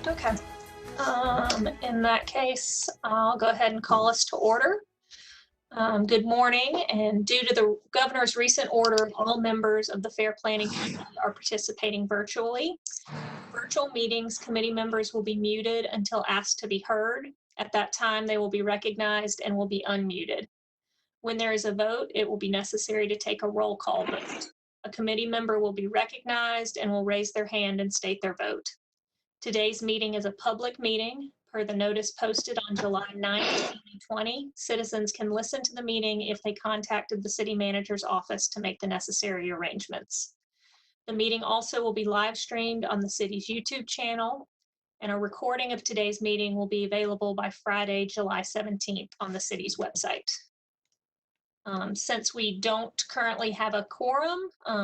Okay. In that case, I'll go ahead and call us to order. Good morning, and due to the governor's recent order, all members of the Fair Planning Committee are participating virtually. Virtual meetings, committee members will be muted until asked to be heard. At that time, they will be recognized and will be unmuted. When there is a vote, it will be necessary to take a roll call vote. A committee member will be recognized and will raise their hand and state their vote. Today's meeting is a public meeting. Per the notice posted on July 9th, 2020, citizens can listen to the meeting if they contacted the city manager's office to make the necessary arrangements. The meeting also will be live streamed on the city's YouTube channel, and a recording of today's meeting will be available by Friday, July 17th on the city's website. Since we don't currently have a quorum,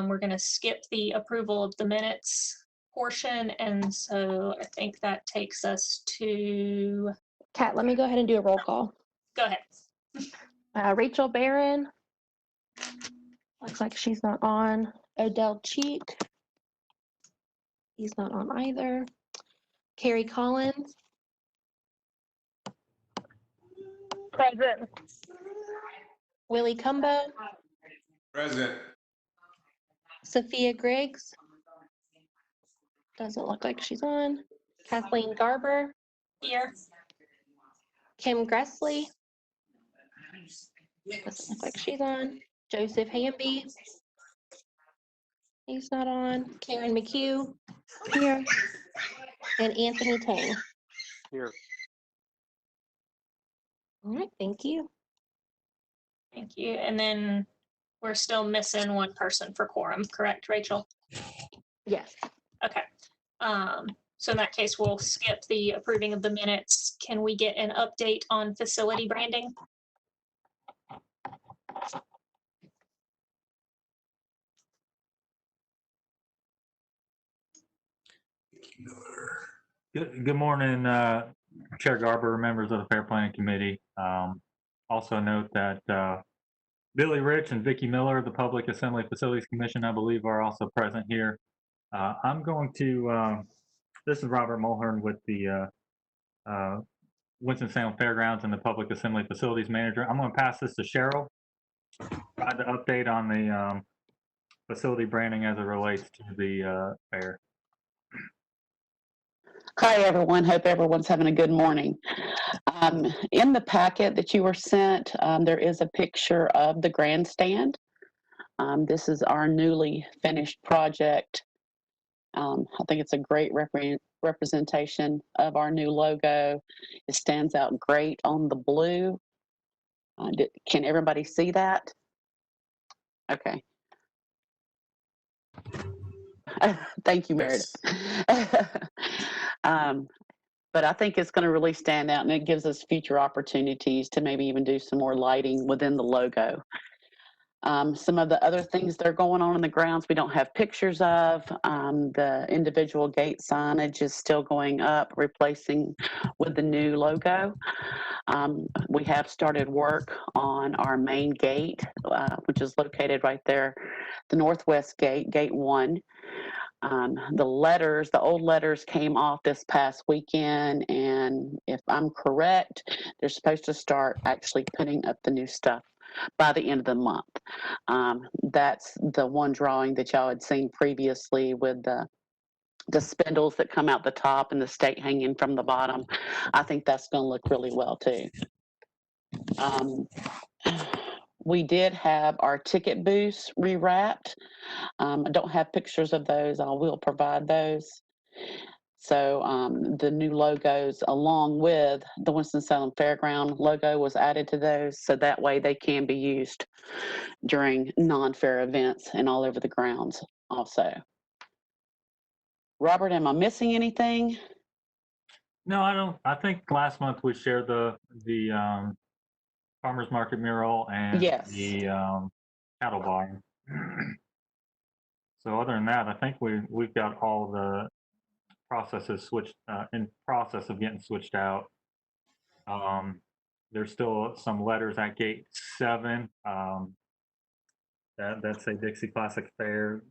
we're going to skip the approval of the minutes portion, and so I think that takes us to... Kat, let me go ahead and do a roll call. Go ahead. Rachel Barron. Looks like she's not on. Odell Cheek. He's not on either. Carrie Collins. Present. Willie Cumbo. Present. Sophia Griggs. Doesn't look like she's on. Kathleen Garber. Here. Kim Gressley. Doesn't look like she's on. Joseph Hamby. He's not on. Karen McHugh. Here. And Anthony Tang. Here. All right, thank you. Thank you. And then we're still missing one person for quorum, correct, Rachel? Yes. Okay. So in that case, we'll skip the approving of the minutes. Can we get an update on facility branding? Good morning, Chair Garber, members of the Fair Planning Committee. Also note that Billy Rich and Vicki Miller, the Public Assembly Facilities Commission, I believe, are also present here. I'm going to, this is Robert Mulhern with the Winston-Salem Fairgrounds and the Public Assembly Facilities Manager. I'm going to pass this to Cheryl, provide the update on the facility branding as it relates to the fair. Hi, everyone. Hope everyone's having a good morning. In the packet that you were sent, there is a picture of the grandstand. This is our newly finished project. I think it's a great representation of our new logo. It stands out great on the blue. Can everybody see that? Okay. Thank you, Meredith. But I think it's going to really stand out, and it gives us future opportunities to maybe even do some more lighting within the logo. Some of the other things that are going on in the grounds we don't have pictures of. The individual gate signage is still going up, replacing with the new logo. We have started work on our main gate, which is located right there, the northwest gate, gate 1. The old letters came off this past weekend, and if I'm correct, they're supposed to start actually putting up the new stuff by the end of the month. That's the one drawing that y'all had seen previously with the spindles that come out the top and the stake hanging from the bottom. I think that's going to look really well too. We did have our ticket booths rewrapped. I don't have pictures of those. I will provide those. So the new logos, along with the Winston-Salem Fairground logo, was added to those, so that way they can be used during non-fair events and all over the grounds also. Robert, am I missing anything? No, I don't. I think last month we shared the farmers market mural and Yes. the cattle barn. So other than that, I think we've got all the processes switched in process of getting switched out. There's still some letters at gate 7 that say Dixie Classic Fair.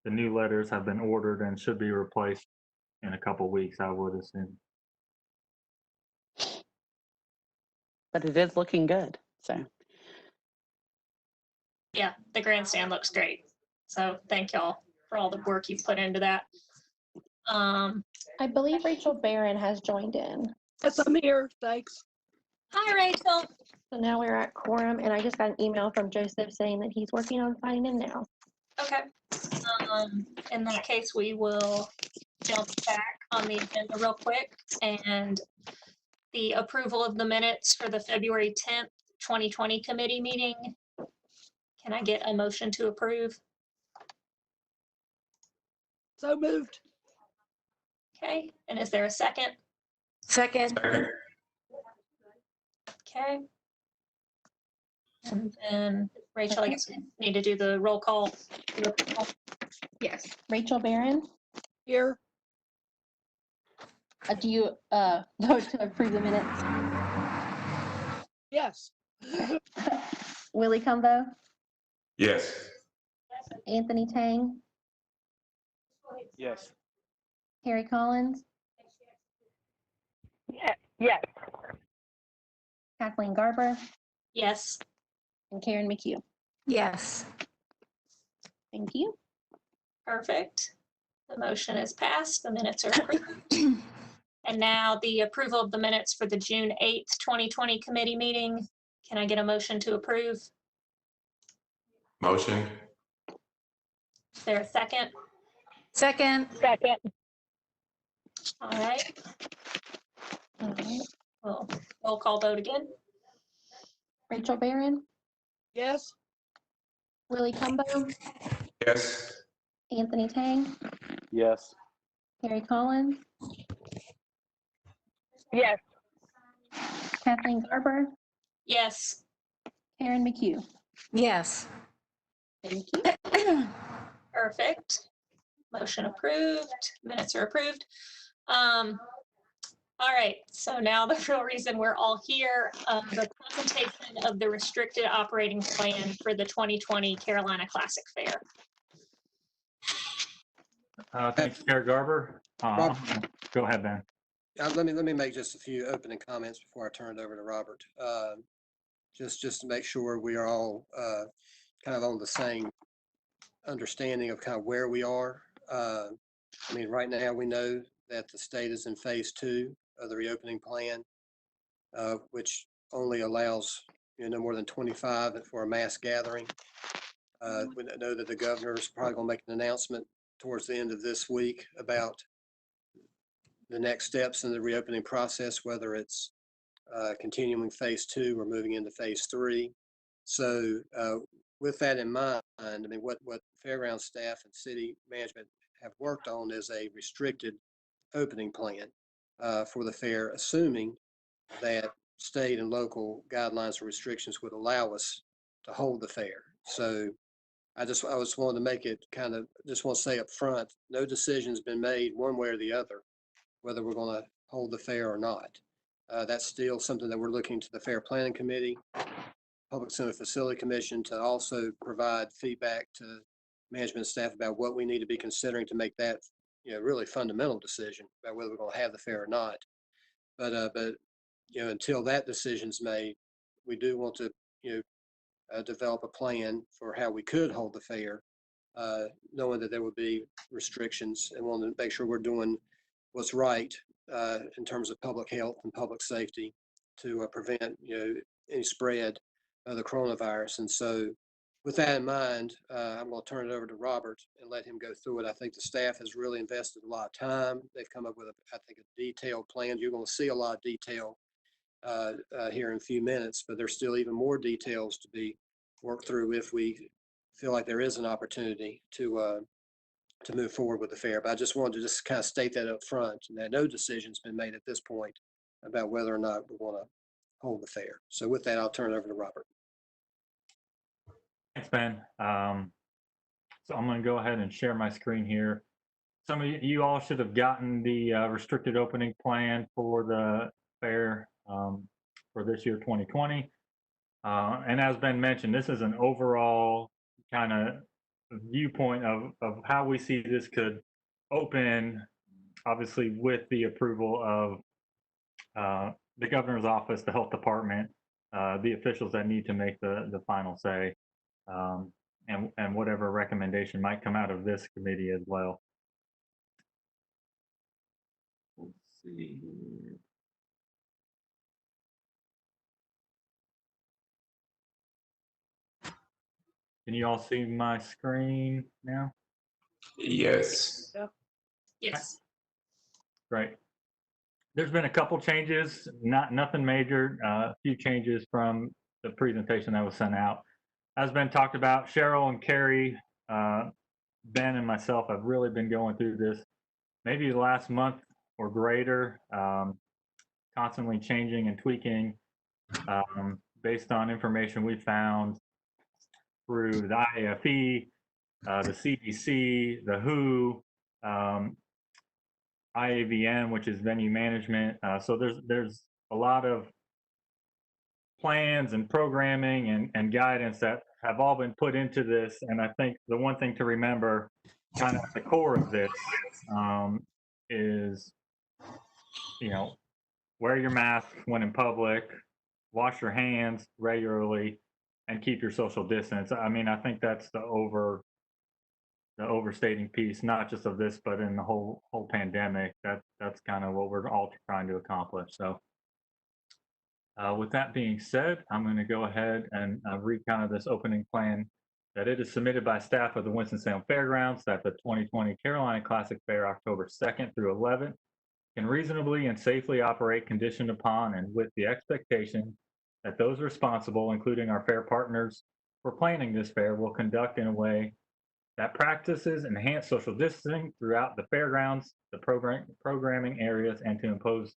The new letters have been ordered and should be replaced in a couple weeks, I would assume. But it is looking good. So Yeah, the grandstand looks great. So thank y'all for all the work you've put into that. I believe Rachel Barron has joined in. Yes, I'm here. Thanks. Hi, Rachel. So now we're at quorum, and I just got an email from Joseph saying that he's working on signing in now. Okay. In that case, we will jump back on the agenda real quick and the approval of the minutes for the February 10th, 2020 committee meeting. Can I get a motion to approve? So moved. Okay, and is there a second? Second. Okay. And then Rachel, I guess we need to do the roll call. Yes. Rachel Barron, Here. do you vote to approve the minutes? Yes. Willie Cumbo, Yes. Anthony Tang, Yes. Harry Collins, Yes. Kathleen Garber, Yes. and Karen McHugh. Yes. Thank you. Perfect. The motion is passed. The minutes are approved. And now the approval of the minutes for the June 8th, 2020 committee meeting. Can I get a motion to approve? Motion. Is there a second? Second. All right. All right. Well, roll call vote again. Rachel Barron, Yes. Willie Cumbo, Yes. Anthony Tang, Yes. Harry Collins, Yes. Kathleen Garber, Yes. Karen McHugh. Yes. Thank you. Perfect. Motion approved. Minutes are approved. All right, so now the real reason we're all here, the presentation of the restricted operating plan for the 2020 Carolina Classic Fair. Thanks, Chair Garber. Go ahead, Ben. Let me make just a few opening comments before I turn it over to Robert. Just to make sure we are all kind of on the same understanding of kind of where we are. I mean, right now we know that the state is in phase 2 of the reopening plan, which only allows no more than 25 for a mass gathering. We know that the governor is probably going to make an announcement towards the end of this week about the next steps in the reopening process, whether it's continuing phase 2 or moving into phase 3. So with that in mind, I mean, what fairgrounds staff and city management have worked on is a restricted opening plan for the fair, assuming that state and local guidelines and restrictions would allow us to hold the fair. So I just wanted to make it kind of, just want to say up front, no decision's been made one way or the other, whether we're going to hold the fair or not. That's still something that we're looking to the Fair Planning Committee, Public Center Facility Commission to also provide feedback to management staff about what we need to be considering to make that, really fundamental decision about whether we're going to have the fair or not. But until that decision's made, we do want to, develop a plan for how we could hold the fair, knowing that there would be restrictions, and want to make sure we're doing what's right in terms of public health and public safety to prevent any spread of the coronavirus. And so with that in mind, I'm going to turn it over to Robert and let him go through it. I think the staff has really invested a lot of time. They've come up with, I think, a detailed plan. You're going to see a lot of detail here in a few minutes, but there's still even more details to be worked through if we feel like there is an opportunity to move forward with the fair. But I just wanted to just kind of state that up front, and that no decision's been made at this point about whether or not we want to hold the fair. So with that, I'll turn it over to Robert. Thanks, Ben. So I'm going to go ahead and share my screen here. Some of you all should have gotten the restricted opening plan for the fair for this year, 2020. And as Ben mentioned, this is an overall kind of viewpoint of how we see this could open obviously with the approval of the governor's office, the health department, the officials that need to make the final say, and whatever recommendation might come out of this committee as well. Let's see here. Can you all see my screen now? Yes. Yes. Right. There's been a couple changes, nothing major, a few changes from the presentation that was sent out. As been talked about, Cheryl and Carrie, Ben and myself have really been going through this maybe the last month or greater, constantly changing and tweaking based on information we found through the IAFE, the CDC, the WHO, IAVM, which is venue management. So there's a lot of plans and programming and guidance that have all been put into this. And I think the one thing to remember, kind of at the core of this, is, you know, wear your mask when in public, wash your hands regularly, and keep your social distance. I mean, I think that's the overstating piece, not just of this, but in the whole pandemic. That's kind of what we're all trying to accomplish. So with that being said, I'm going to go ahead and read kind of this opening plan, that it is submitted by staff of the Winston-Salem Fairgrounds that the 2020 Carolina Classic Fair, October 2nd through 11th, can reasonably and safely operate conditioned upon and with the expectation that those responsible, including our fair partners for planning this fair, will conduct in a way that practices enhance social distancing throughout the fairgrounds, the programming areas, and to impose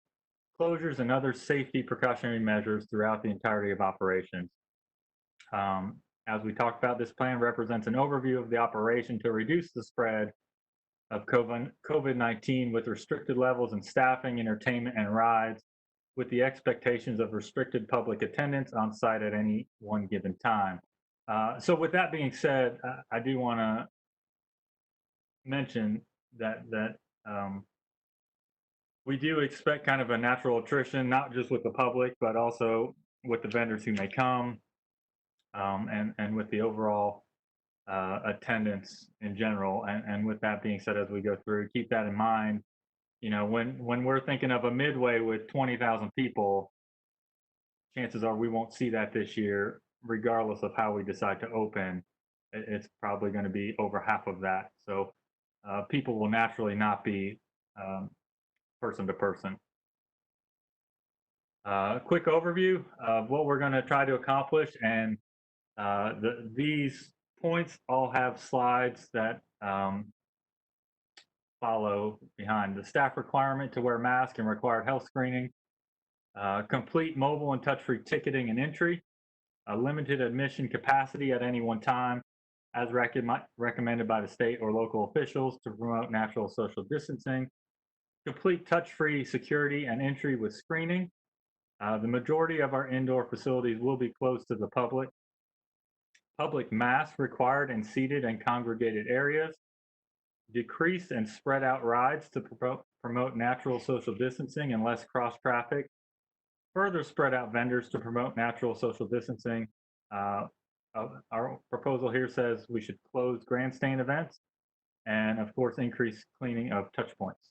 closures and other safety precautionary measures throughout the entirety of operations. As we talked about, this plan represents an overview of the operation to reduce the spread of COVID-19 with restricted levels in staffing, entertainment, and rides, with the expectations of restricted public attendance on site at any one given time. So with that being said, I do want to mention that we do expect kind of a natural attrition, not just with the public, but also with the vendors who may come, and with the overall attendance in general. And with that being said, as we go through, keep that in mind. You know, when we're thinking of a Midway with 20,000 people, chances are we won't see that this year, regardless of how we decide to open. It's probably going to be over half of that. So people will naturally not be person to person. Quick overview of what we're going to try to accomplish, and these points all have slides that follow behind. The staff requirement to wear masks and required health screening, complete mobile and touch-free ticketing and entry, a limited admission capacity at any one time, as recommended by the state or local officials to promote natural social distancing, complete touch-free security and entry with screening. The majority of our indoor facilities will be closed to the public. Public masks required in seated and congregated areas. Decrease and spread out rides to promote natural social distancing and less cross traffic. Further spread out vendors to promote natural social distancing. Our proposal here says we should close grandstand events and, of course, increase cleaning of touch points.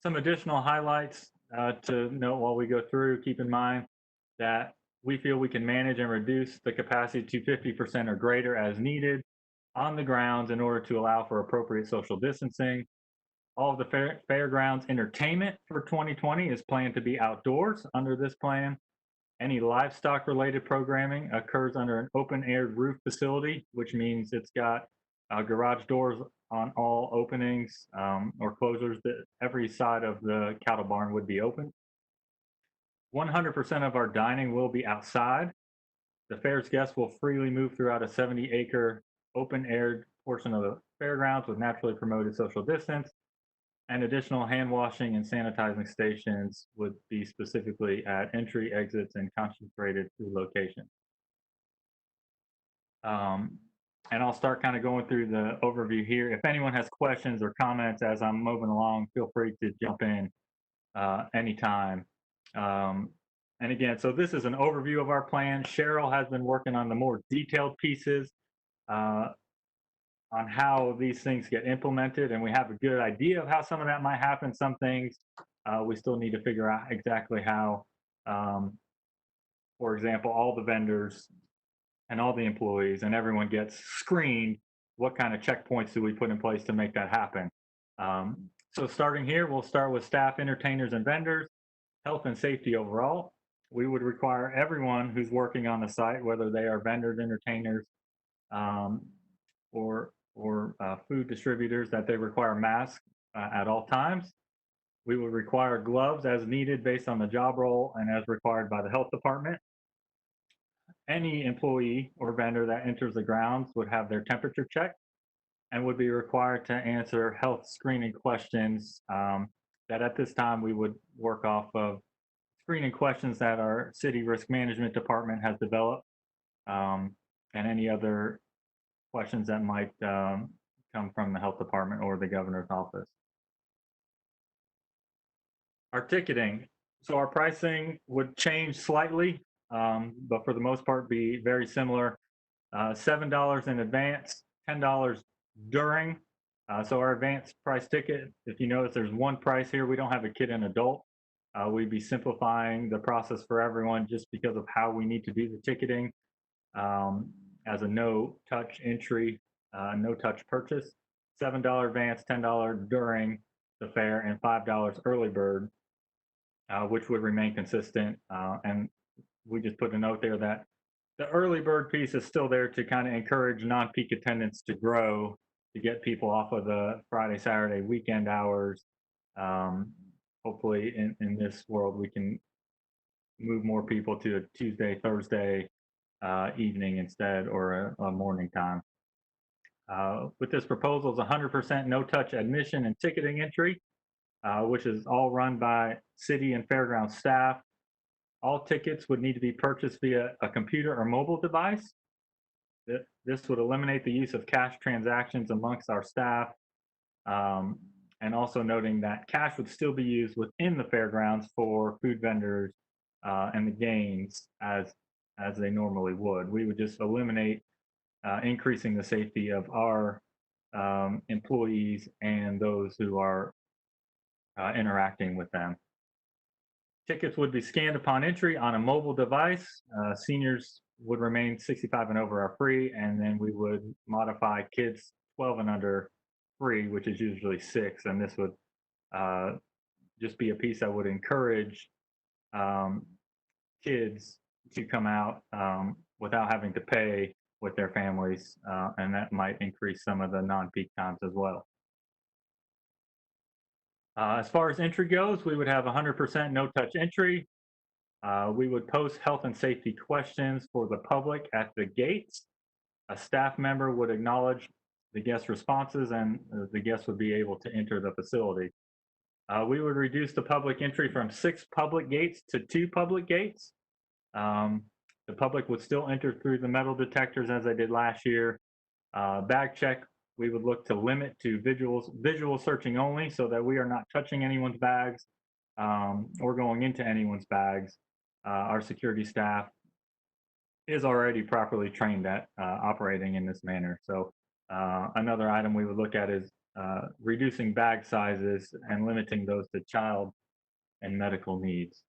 Some additional highlights to note while we go through. Keep in mind that we feel we can manage and reduce the capacity to 50% or greater as needed on the grounds in order to allow for appropriate social distancing. All of the fairgrounds entertainment for 2020 is planned to be outdoors under this plan. Any livestock related programming occurs under an open air roof facility, which means it's got garage doors on all openings or closures. That every side of the cattle barn would be open. 100% of our dining will be outside. The fair's guests will freely move throughout a 70-acre open-air portion of the fairgrounds with naturally promoted social distance, and additional hand washing and sanitizing stations would be specifically at entry, exits, and concentrated through locations. And I'll start kind of going through the overview here. If anyone has questions or comments as I'm moving along, feel free to jump in anytime. And again, so this is an overview of our plan. Cheryl has been working on the more detailed pieces on how these things get implemented, and we have a good idea of how some of that might happen. Some things we still need to figure out exactly how. For example, all the vendors and all the employees and everyone gets screened. What kind of checkpoints do we put in place to make that happen? So starting here, we'll start with staff, entertainers, and vendors, health and safety overall. We would require everyone who's working on the site, whether they are vendors, entertainers, or food distributors, that they require masks at all times. We would require gloves as needed based on the job role and as required by the health department. Any employee or vendor that enters the grounds would have their temperature checked and would be required to answer health screening questions that at this time we would work off of screening questions that our city risk management department has developed, and any other questions that might come from the health department or the governor's office. Our ticketing. So our pricing would change slightly, but for the most part be very similar. $7 in advance, $10 during. So our advanced price ticket, if you notice there's one price here, we don't have a kid and adult. We'd be simplifying the process for everyone just because of how we need to do the ticketing as a no touch entry, no touch purchase. $7 advance, $10 during the fair, and $5 early bird, which would remain consistent. And we just put a note there that the early bird piece is still there to kind of encourage non-peak attendance to grow, to get people off of the Friday, Saturday, weekend hours. Hopefully in this world, we can move more people to a Tuesday, Thursday evening instead, or a morning time. With this proposal is 100% no-touch admission and ticketing entry, which is all run by city and fairground staff. All tickets would need to be purchased via a computer or mobile device. This would eliminate the use of cash transactions amongst our staff, and also noting that cash would still be used within the fairgrounds for food vendors and the games as they normally would. We would just eliminate increasing the safety of our employees and those who are interacting with them. Tickets would be scanned upon entry on a mobile device. Seniors would remain 65 and over are free, and then we would modify kids 12 and under free, which is usually 6, and this would just be a piece that would encourage kids to come out without having to pay with their families, and that might increase some of the non-peak times as well. As far as entry goes, we would have 100% no-touch entry. We would post health and safety questions for the public at the gates. A staff member would acknowledge the guest responses, and the guests would be able to enter the facility. We would reduce the public entry from 6 public gates to 2 public gates. The public would still enter through the metal detectors as they did last year. Bag check, we would look to limit to visual searching only, so that we are not touching anyone's bags or going into anyone's bags. Our security staff is already properly trained at operating in this manner. So another item we would look at is reducing bag sizes and limiting those to child and medical needs.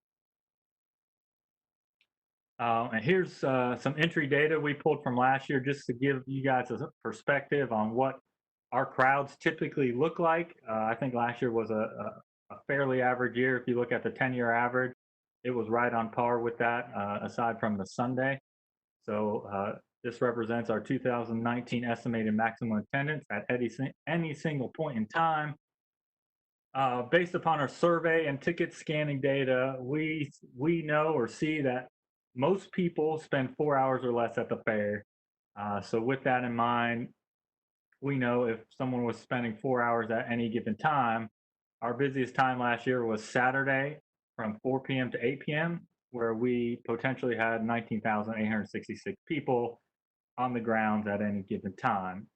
And here's some entry data we pulled from last year, just to give you guys a perspective on what our crowds typically look like. I think last year was a fairly average year. If you look at the 10-year average, it was right on par with that, aside from the Sunday. So this represents our 2019 estimated maximum attendance at any single point in time. Based upon our survey and ticket scanning data, we know or see that most people spend 4 hours or less at the fair. So with that in mind, we know if someone was spending 4 hours at any given time, our busiest time last year was Saturday from 4 p.m. to 8 p.m., where we potentially had 19,866 people. on the grounds at any given time.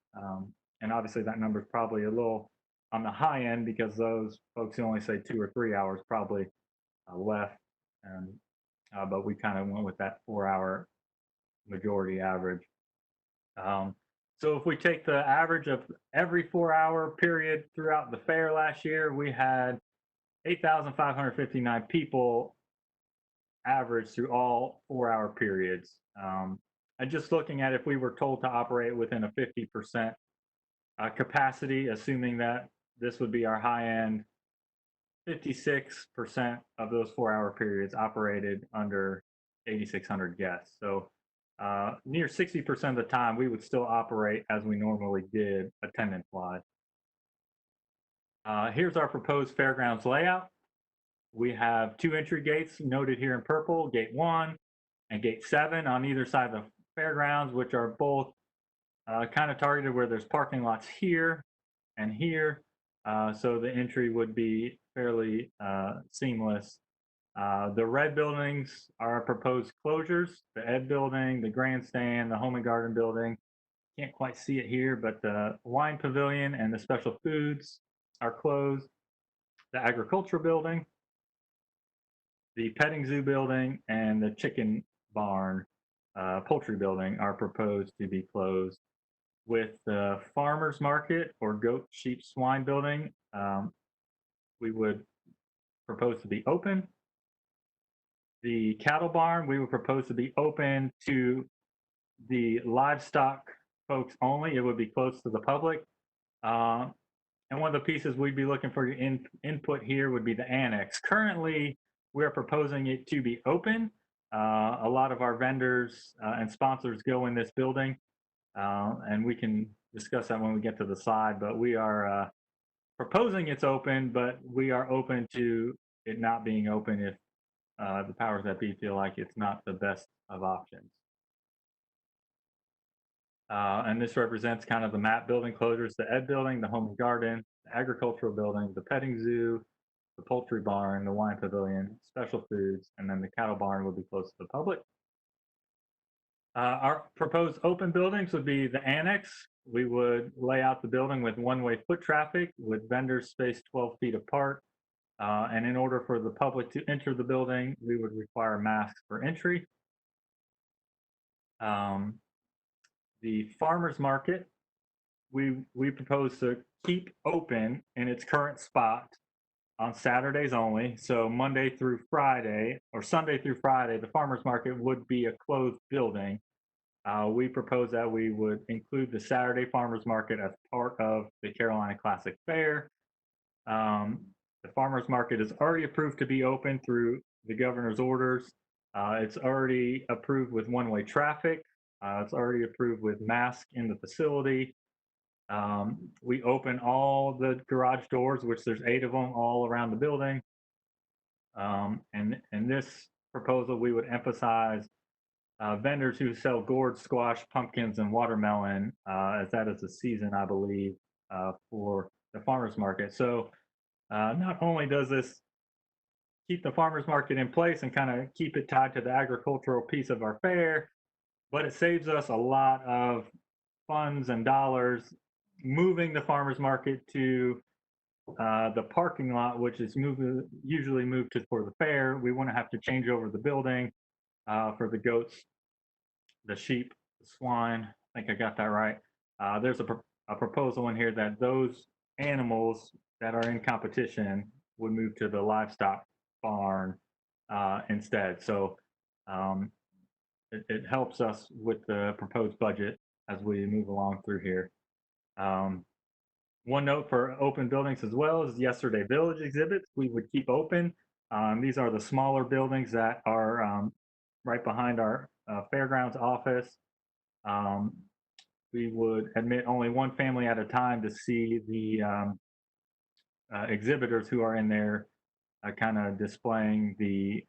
And obviously that number is probably a little on the high end because those folks who only say 2 or 3 hours probably left. But we kind of went with that 4-hour majority average. So if we take the average of every 4-hour period throughout the fair last year, we had 8,559 people average through all 4-hour periods. And just looking at if we were told to operate within a 50% capacity, assuming that this would be our high end, 56% of those 4-hour periods operated under 8,600 guests. So near 60% of the time, we would still operate as we normally did attendance-wise. Here's our proposed fairgrounds layout. We have 2 entry gates noted here in purple, Gate 1 and Gate 7 on either side of the fairgrounds, which are both kind of targeted where there's parking lots here and here. So the entry would be fairly seamless. The red buildings are proposed closures, the Ed building, the grandstand, the home and garden building. Can't quite see it here, but the wine pavilion and the special foods are closed. The agricultural building, the petting zoo building, and the chicken barn, poultry building are proposed to be closed. With the farmers market or goat, sheep, swine building, we would propose to be open. The cattle barn, we would propose to be open to the livestock folks only. It would be closed to the public. And one of the pieces we'd be looking for your input here would be the annex. Currently, we're proposing it to be open. A lot of our vendors and sponsors go in this building, and we can discuss that when we get to the side, but we are proposing it's open, but we are open to it not being open if the powers that be feel like it's not the best of options. And this represents kind of the MAP building closures, the Ed building, the home and garden, the agricultural building, the petting zoo, the poultry barn, the wine pavilion, special foods, and then the cattle barn will be closed to the public. Our proposed open buildings would be the annex. We would lay out the building with one-way foot traffic with vendors spaced 12 feet apart. And in order for the public to enter the building, we would require masks for entry. The farmers market, we propose to keep open in its current spot on Saturdays only. So Monday through Friday, or Sunday through Friday, the farmers market would be a closed building. We propose that we would include the Saturday farmers market as part of the Carolina Classic Fair. The farmers market is already approved to be open through the governor's orders. It's already approved with one-way traffic. It's already approved with masks in the facility. We open all the garage doors, which there's 8 of them all around the building. And in this proposal, we would emphasize vendors who sell gourd, squash, pumpkins, and watermelon, as that is the season, I believe, for the farmers market. So not only does this keep the farmers market in place and kind of keep it tied to the agricultural piece of our fair, but it saves us a lot of funds and dollars moving the farmers market to the parking lot, which is usually moved to for the fair. We wouldn't have to change over the building for the goats, the sheep, the swine. I think I got that right. There's a proposal in here that those animals that are in competition would move to the livestock barn instead. So it helps us with the proposed budget as we move along through here. One note for open buildings as well is yesterday village exhibits we would keep open. These are the smaller buildings that are right behind our fairgrounds office. We would admit only one family at a time to see the exhibitors who are in there kind of displaying the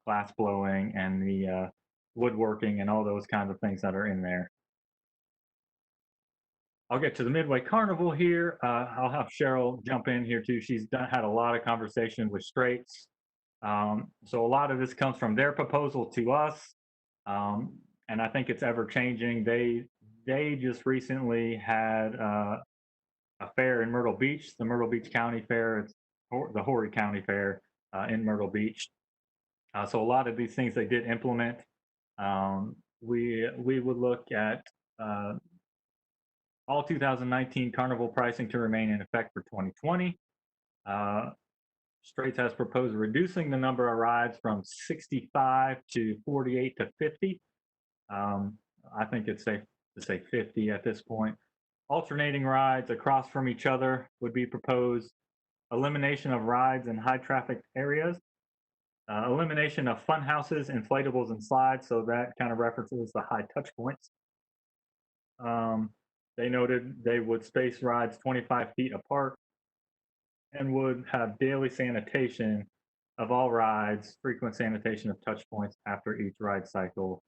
glass blowing and the woodworking and all those kinds of things that are in there. I'll get to the Midway Carnival here. I'll have Cheryl jump in here too. She's had a lot of conversation with Straits. So a lot of this comes from their proposal to us. and I think it's ever changing. They just recently had a fair in Myrtle Beach, the Myrtle Beach County Fair. It's the Horry County Fair in Myrtle Beach. So a lot of these things they did implement. We would look at all 2019 carnival pricing to remain in effect for 2020. Straits has proposed reducing the number of rides from 65 to 48 to 50. I think it's safe to say 50 at this point. Alternating rides across from each other would be proposed. Elimination of rides in high traffic areas. Elimination of fun houses, inflatables, and slides. So that kind of references the high touch points. They noted they would space rides 25 feet apart and would have daily sanitation of all rides, frequent sanitation of touch points after each ride cycle.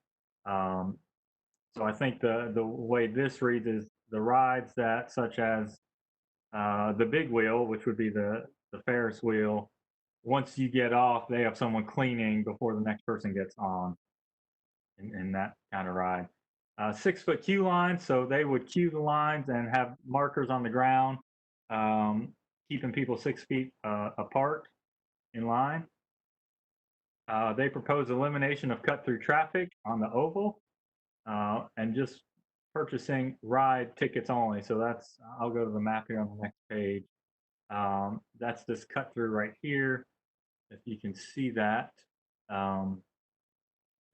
So I think the way this reads is the rides that, such as the big wheel, which would be the Ferris wheel, once you get off, they have someone cleaning before the next person gets on in that kind of ride. 6-foot queue lines, so they would queue the lines and have markers on the ground, keeping people 6 feet apart in line. They propose elimination of cut-through traffic on the oval and just purchasing ride tickets only. So that's, I'll go to the map here on the next page. That's this cut-through right here. If you can see that.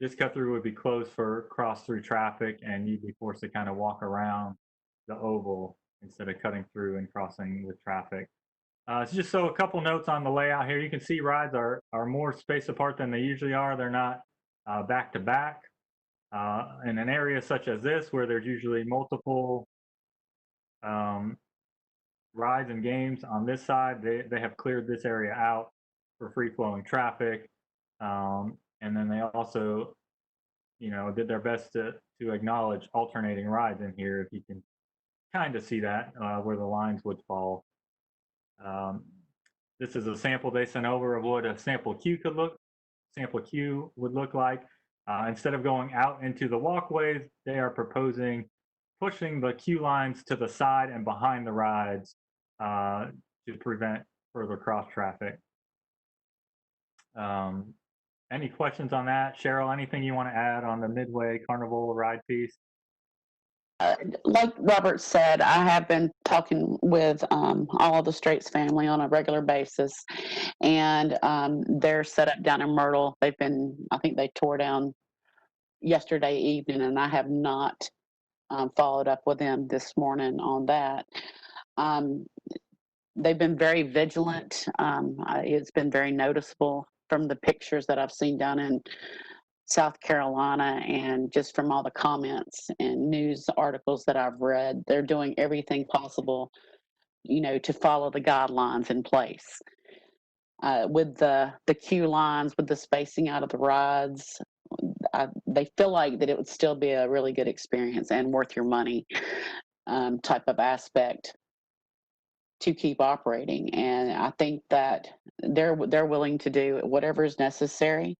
This cut-through would be closed for cross-through traffic, and you'd be forced to kind of walk around the oval instead of cutting through and crossing with traffic. So just so a couple notes on the layout here. You can see rides are more spaced apart than they usually are. They're not back to back. In an area such as this, where there's usually multiple rides and games on this side, they have cleared this area out for free-flowing traffic. And then they also, did their best to acknowledge alternating rides in here. If you can kind of see that where the lines would fall. This is a sample they sent over of what a sample queue would look like. Instead of going out into the walkways, they are proposing pushing the queue lines to the side and behind the rides to prevent further cross traffic. Any questions on that? Cheryl, anything you want to add on the Midway Carnival ride piece? Like Robert said, I have been talking with all of the Straits family on a regular basis, and they're set up down in Myrtle. I think they tore down yesterday evening, and I have not followed up with them this morning on that. They've been very vigilant. It's been very noticeable from the pictures that I've seen down in South Carolina, and just from all the comments and news articles that I've read. They're doing everything possible, to follow the guidelines in place. With the queue lines, with the spacing out of the rides, they feel like that it would still be a really good experience and worth your money type of aspect to keep operating. And I think that they're willing to do whatever is necessary.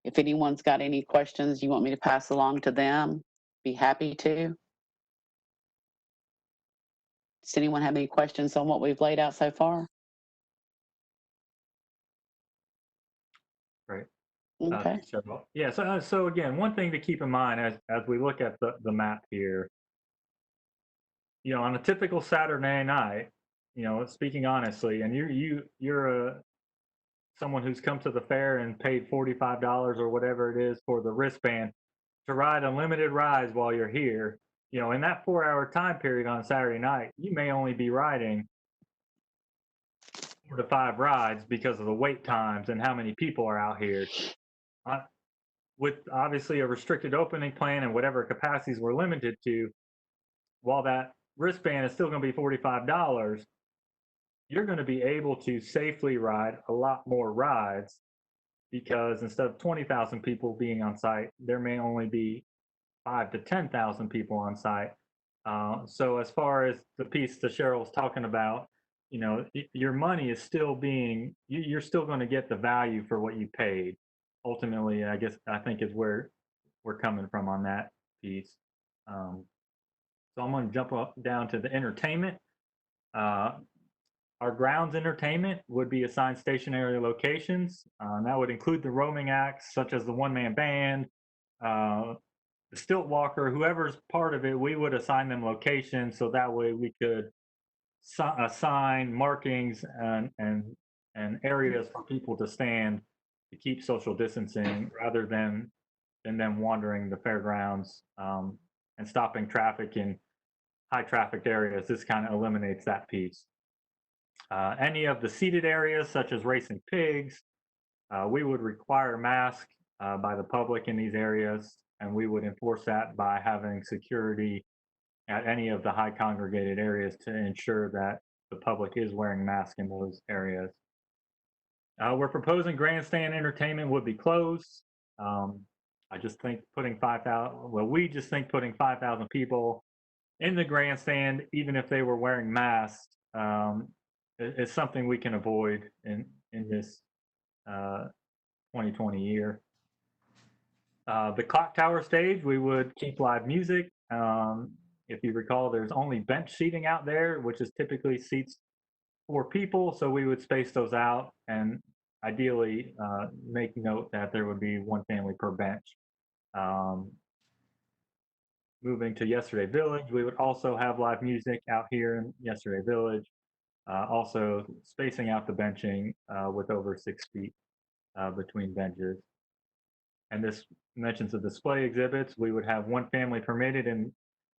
If anyone's got any questions you want me to pass along to them, be happy to. Does anyone have any questions on what we've laid out so far? Great. Okay. Yeah, so again, one thing to keep in mind as we look at the map here, on a typical Saturday night, speaking honestly, and you're someone who's come to the fair and paid $45 or whatever it is for the wristband to ride unlimited rides while you're here, in that 4-hour time period on Saturday night, you may only be riding 4 to 5 rides because of the wait times and how many people are out here. With obviously a restricted opening plan and whatever capacities we're limited to, while that wristband is still going to be $45, you're going to be able to safely ride a lot more rides, because instead of 20,000 people being on site, there may only be 5 to 10,000 people on site. So as far as the piece that Cheryl's talking about, your money is still you're still going to get the value for what you paid. Ultimately, I think is where we're coming from on that piece. So I'm going to jump up down to the entertainment. Our grounds entertainment would be assigned stationary locations. That would include the roaming acts, such as the one-man band, the stilt walker, whoever's part of it. We would assign them locations so that way we could assign markings and areas for people to stand to keep social distancing, rather than them wandering the fairgrounds and stopping traffic in high trafficked areas. This kind of eliminates that piece. Any of the seated areas, such as racing pigs, we would require masks by the public in these areas, and we would enforce that by having security at any of the high congregated areas to ensure that the public is wearing masks in those areas. We're proposing grandstand entertainment would be closed. I just think putting 5,000, well, we just think putting 5,000 people in the grandstand, even if they were wearing masks, is something we can avoid in this 2020 year. The clock tower stage, we would keep live music. If you recall, there's only bench seating out there, which is typically seats 4 people. So we would space those out and ideally make note that there would be 1 family per bench. Moving to Yesterday Village, we would also have live music out here in Yesterday Village. Also spacing out the benching with over 6 feet between benches. And this mentions the display exhibits. We would have 1 family permitted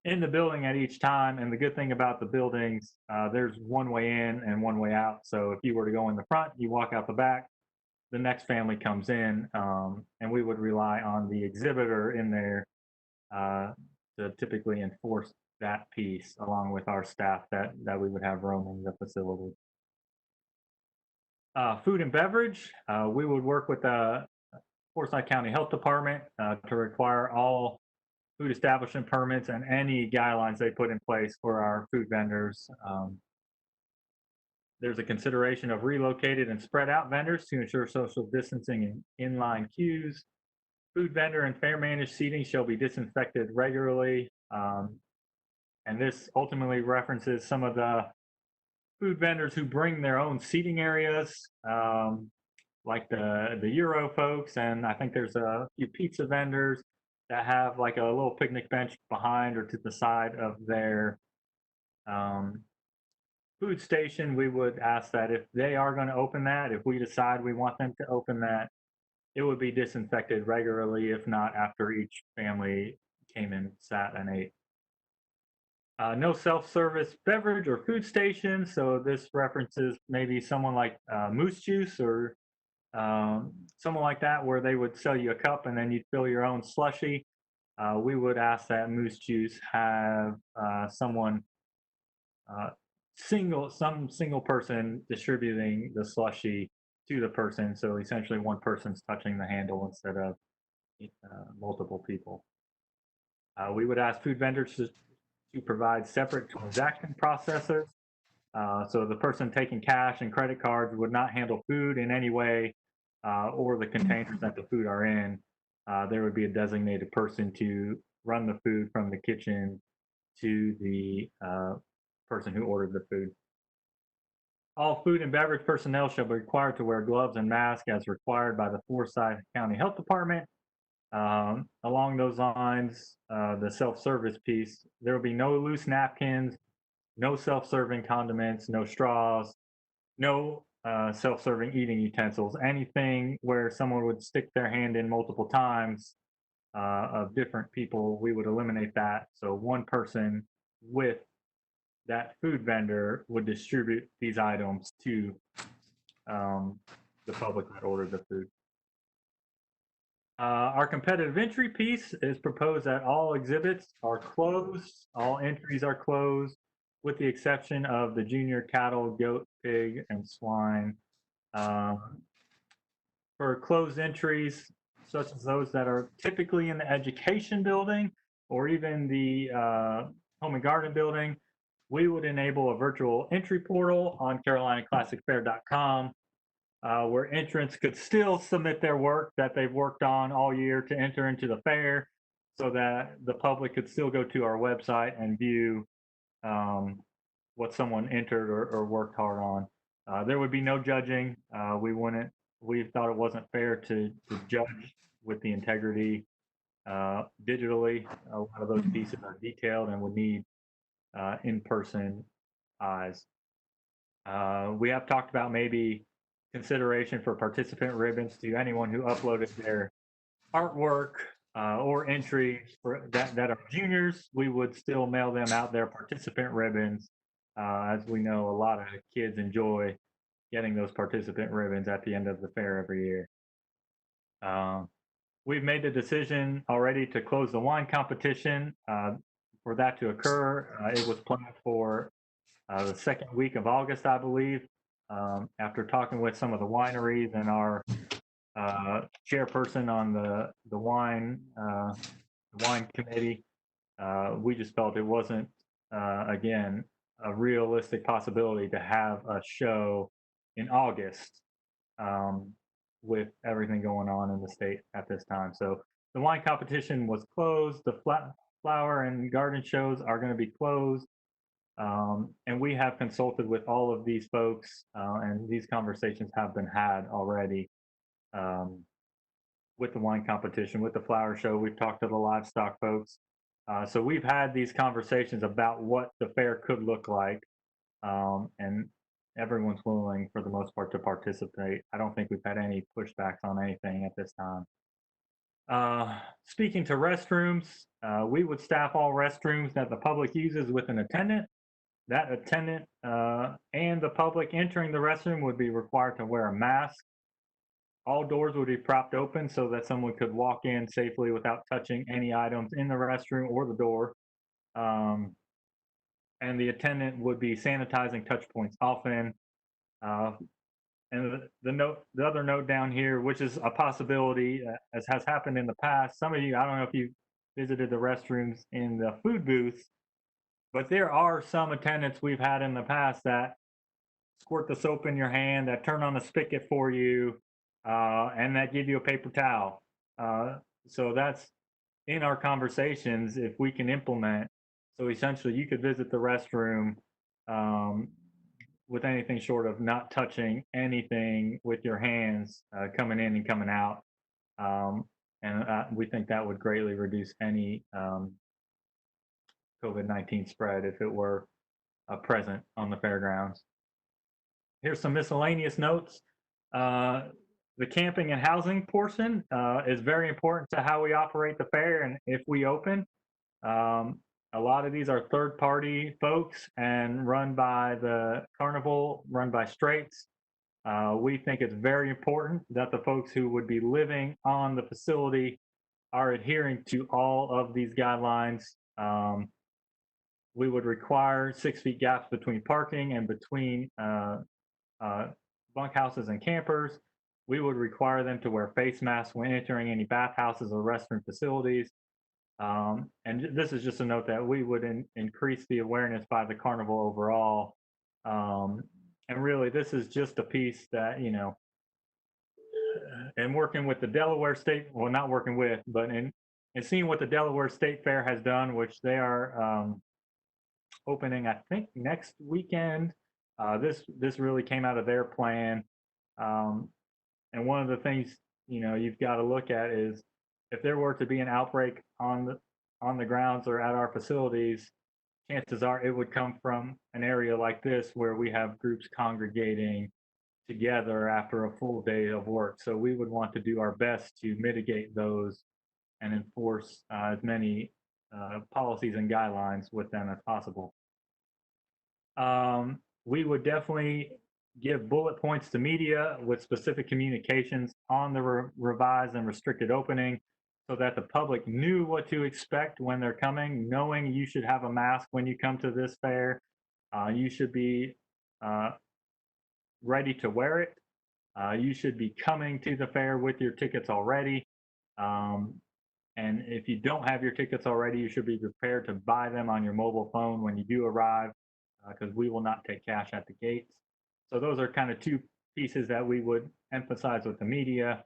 in the building at each time. And the good thing about the buildings, there's 1 way in and 1 way out. So if you were to go in the front, you walk out the back, the next family comes in, and we would rely on the exhibitor in there to typically enforce that piece, along with our staff that we would have roaming the facility. Food and beverage, we would work with the Forsyth County Health Department to require all food establishment permits and any guidelines they put in place for our food vendors. There's a consideration of relocated and spread out vendors to ensure social distancing in inline queues. Food vendor and fair managed seating shall be disinfected regularly. And this ultimately references some of the food vendors who bring their own seating areas, like the Euro folks, and I think there's a few pizza vendors that have like a little picnic bench behind or to the side of their food station. We would ask that if they are going to open that, if we decide we want them to open that, it would be disinfected regularly, if not after each family came and sat and ate. No self-service beverage or food stations. So this references maybe someone like Moose Juice or someone like that, where they would sell you a cup and then you'd fill your own slushie. We would ask that Moose Juice have some single person distributing the slushie to the person. So essentially 1 person's touching the handle instead of multiple people. We would ask food vendors to provide separate transaction processors. So the person taking cash and credit cards would not handle food in any way, or the containers that the food are in. There would be a designated person to run the food from the kitchen to the person who ordered the food. All food and beverage personnel shall be required to wear gloves and masks as required by the Forsyth County Health Department. Along those lines, the self-service piece, there will be no loose napkins, no self-serving condiments, no straws, no self-serving eating utensils. Anything where someone would stick their hand in multiple times of different people, we would eliminate that. So 1 person with that food vendor would distribute these items to the public that ordered the food. Our competitive entry piece is proposed that all exhibits are closed, all entries are closed, with the exception of the junior cattle, goat, pig, and swine. For closed entries, such as those that are typically in the education building or even the home and garden building, we would enable a virtual entry portal on carolinaclassicfair.com where entrants could still submit their work that they've worked on all year to enter into the fair, so that the public could still go to our website and view what someone entered or worked hard on. There would be no judging. We thought it wasn't fair to judge with the integrity digitally. A lot of those pieces are detailed and would need in-person eyes. We have talked about maybe consideration for participant ribbons to anyone who uploaded their artwork or entries that are juniors. We would still mail them out their participant ribbons, as we know a lot of kids enjoy getting those participant ribbons at the end of the fair every year. We've made the decision already to close the wine competition. For that to occur, it was planned for the second week of August, I believe. After talking with some of the wineries and our chairperson on the wine committee, we just felt it wasn't, again, a realistic possibility to have a show in August with everything going on in the state at this time. So the wine competition was closed. The flower and garden shows are going to be closed. And we have consulted with all of these folks, and these conversations have been had already with the wine competition, with the flower show. We've talked to the livestock folks. So we've had these conversations about what the fair could look like, and everyone's willing for the most part to participate. I don't think we've had any pushbacks on anything at this time. Speaking to restrooms, we would staff all restrooms that the public uses with an attendant. That attendant and the public entering the restroom would be required to wear a mask. All doors would be propped open so that someone could walk in safely without touching any items in the restroom or the door. And the attendant would be sanitizing touch points often. And the other note down here, which is a possibility, as has happened in the past. Some of you, I don't know if you visited the restrooms in the food booths, but there are some attendants we've had in the past that squirt the soap in your hand, that turn on the spigot for you, and that give you a paper towel. So that's in our conversations if we can implement. So essentially you could visit the restroom with anything short of not touching anything with your hands coming in and coming out. And we think that would greatly reduce any COVID-19 spread if it were present on the fairgrounds. Here's some miscellaneous notes. The camping and housing portion is very important to how we operate the fair and if we open. A lot of these are third-party folks and run by the carnival, run by Straits. We think it's very important that the folks who would be living on the facility are adhering to all of these guidelines. We would require 6 feet gaps between parking and between bunkhouses and campers. We would require them to wear face masks when entering any bathhouses or restroom facilities. And this is just a note that we would increase the awareness by the carnival overall. And really, this is just a piece that, you know, and working with the Delaware State, well, not working with, but in seeing what the Delaware State Fair has done, which they are opening, I think, next weekend. This really came out of their plan. And one of the things, you know, you've got to look at is if there were to be an outbreak on the grounds or at our facilities, chances are it would come from an area like this where we have groups congregating together after a full day of work. So we would want to do our best to mitigate those and enforce as many policies and guidelines with them as possible. We would definitely give bullet points to media with specific communications on the revised and restricted opening so that the public knew what to expect when they're coming, knowing you should have a mask when you come to this fair. You should be ready to wear it. You should be coming to the fair with your tickets already. And if you don't have your tickets already, you should be prepared to buy them on your mobile phone when you do arrive, because we will not take cash at the gates. So those are kind of two pieces that we would emphasize with the media.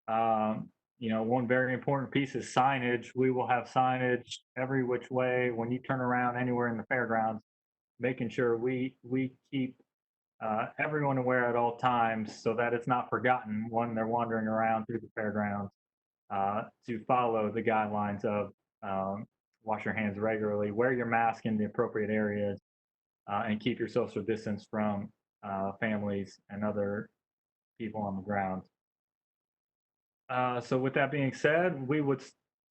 One very important piece is signage. We will have signage every which way when you turn around anywhere in the fairgrounds, making sure we keep everyone aware at all times so that it's not forgotten when they're wandering around through the fairgrounds to follow the guidelines of wash your hands regularly, wear your mask in the appropriate areas, and keep your social distance from families and other people on the grounds. So with that being said, we would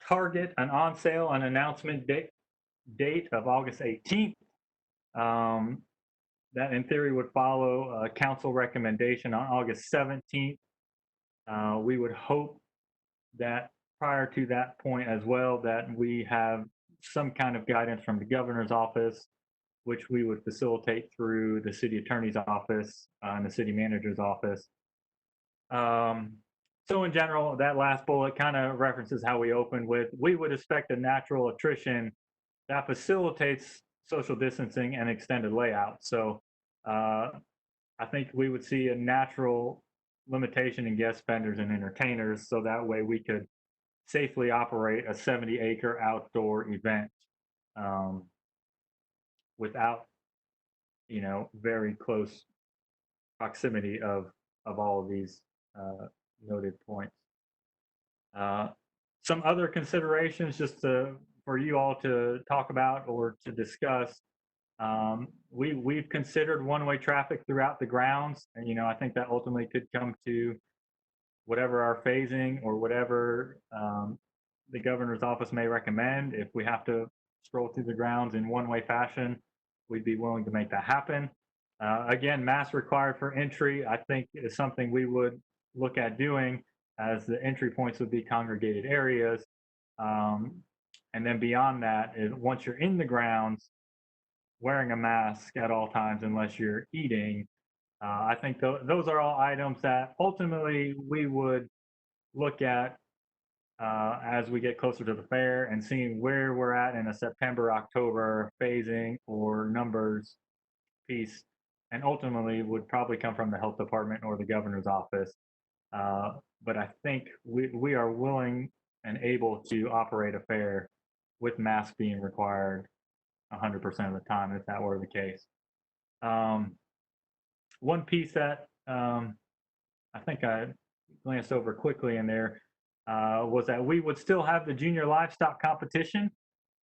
target an on sale and announcement date of August 18th. That in theory would follow a council recommendation on August 17th. We would hope that prior to that point as well, that we have some kind of guidance from the governor's office, which we would facilitate through the city attorney's office and the city manager's office. So in general, that last bullet kind of references how we opened with, we would expect a natural attrition that facilitates social distancing and extended layout. So I think we would see a natural limitation in guest vendors and entertainers, so that way we could safely operate a 70-acre outdoor event without, very close proximity of all of these noted points. Some other considerations just for you all to talk about or to discuss. We've considered one-way traffic throughout the grounds, and I think that ultimately could come to whatever our phasing or whatever the governor's office may recommend. If we have to stroll through the grounds in one-way fashion, we'd be willing to make that happen. Again, masks required for entry, I think, is something we would look at doing, as the entry points would be congregated areas. And then beyond that, once you're in the grounds, wearing a mask at all times unless you're eating. I think those are all items that ultimately we would look at as we get closer to the fair and seeing where we're at in a September, October phasing or numbers piece, and ultimately would probably come from the health department or the governor's office. But I think we are willing and able to operate a fair with masks being required 100% of the time, if that were the case. One piece that I think I glanced over quickly in there was that we would still have the junior livestock competition.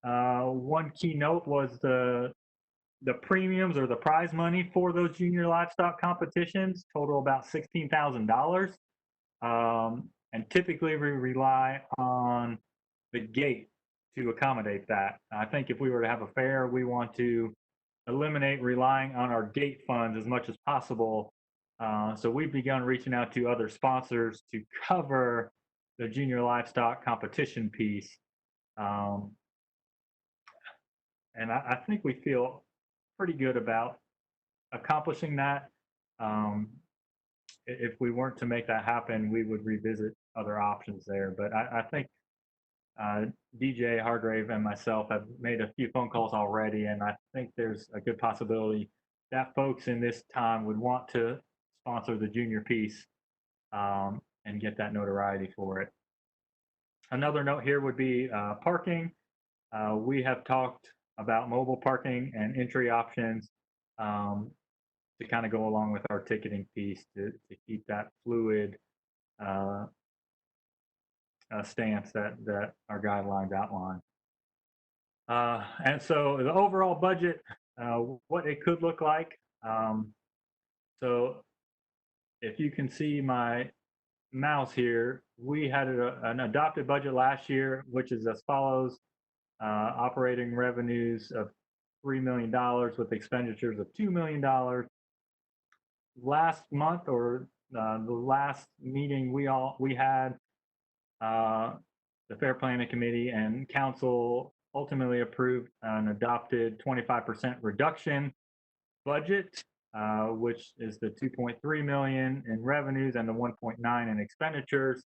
One key note was the premiums or the prize money for those junior livestock competitions total about $16,000. And typically we rely on the gate to accommodate that. I think if we were to have a fair, we want to eliminate relying on our gate funds as much as possible. So we've begun reaching out to other sponsors to cover the junior livestock competition piece. And I think we feel pretty good about accomplishing that. If we weren't to make that happen, we would revisit other options there. But I think DJ Hargrave and myself have made a few phone calls already, and I think there's a good possibility that folks in this time would want to sponsor the junior piece and get that notoriety for it. Another note here would be parking. We have talked about mobile parking and entry options to kind of go along with our ticketing piece to keep that fluid stance that our guidelines outline. And so the overall budget, what it could look like. So if you can see my mouse here, we had an adopted budget last year, which is as follows: operating revenues of $3 million with expenditures of $2 million. Last month, or the last meeting we had, the Fair Planning Committee and Council ultimately approved an adopted 25% reduction budget, which is the 2.3 million in revenues and the 1.9 in expenditures.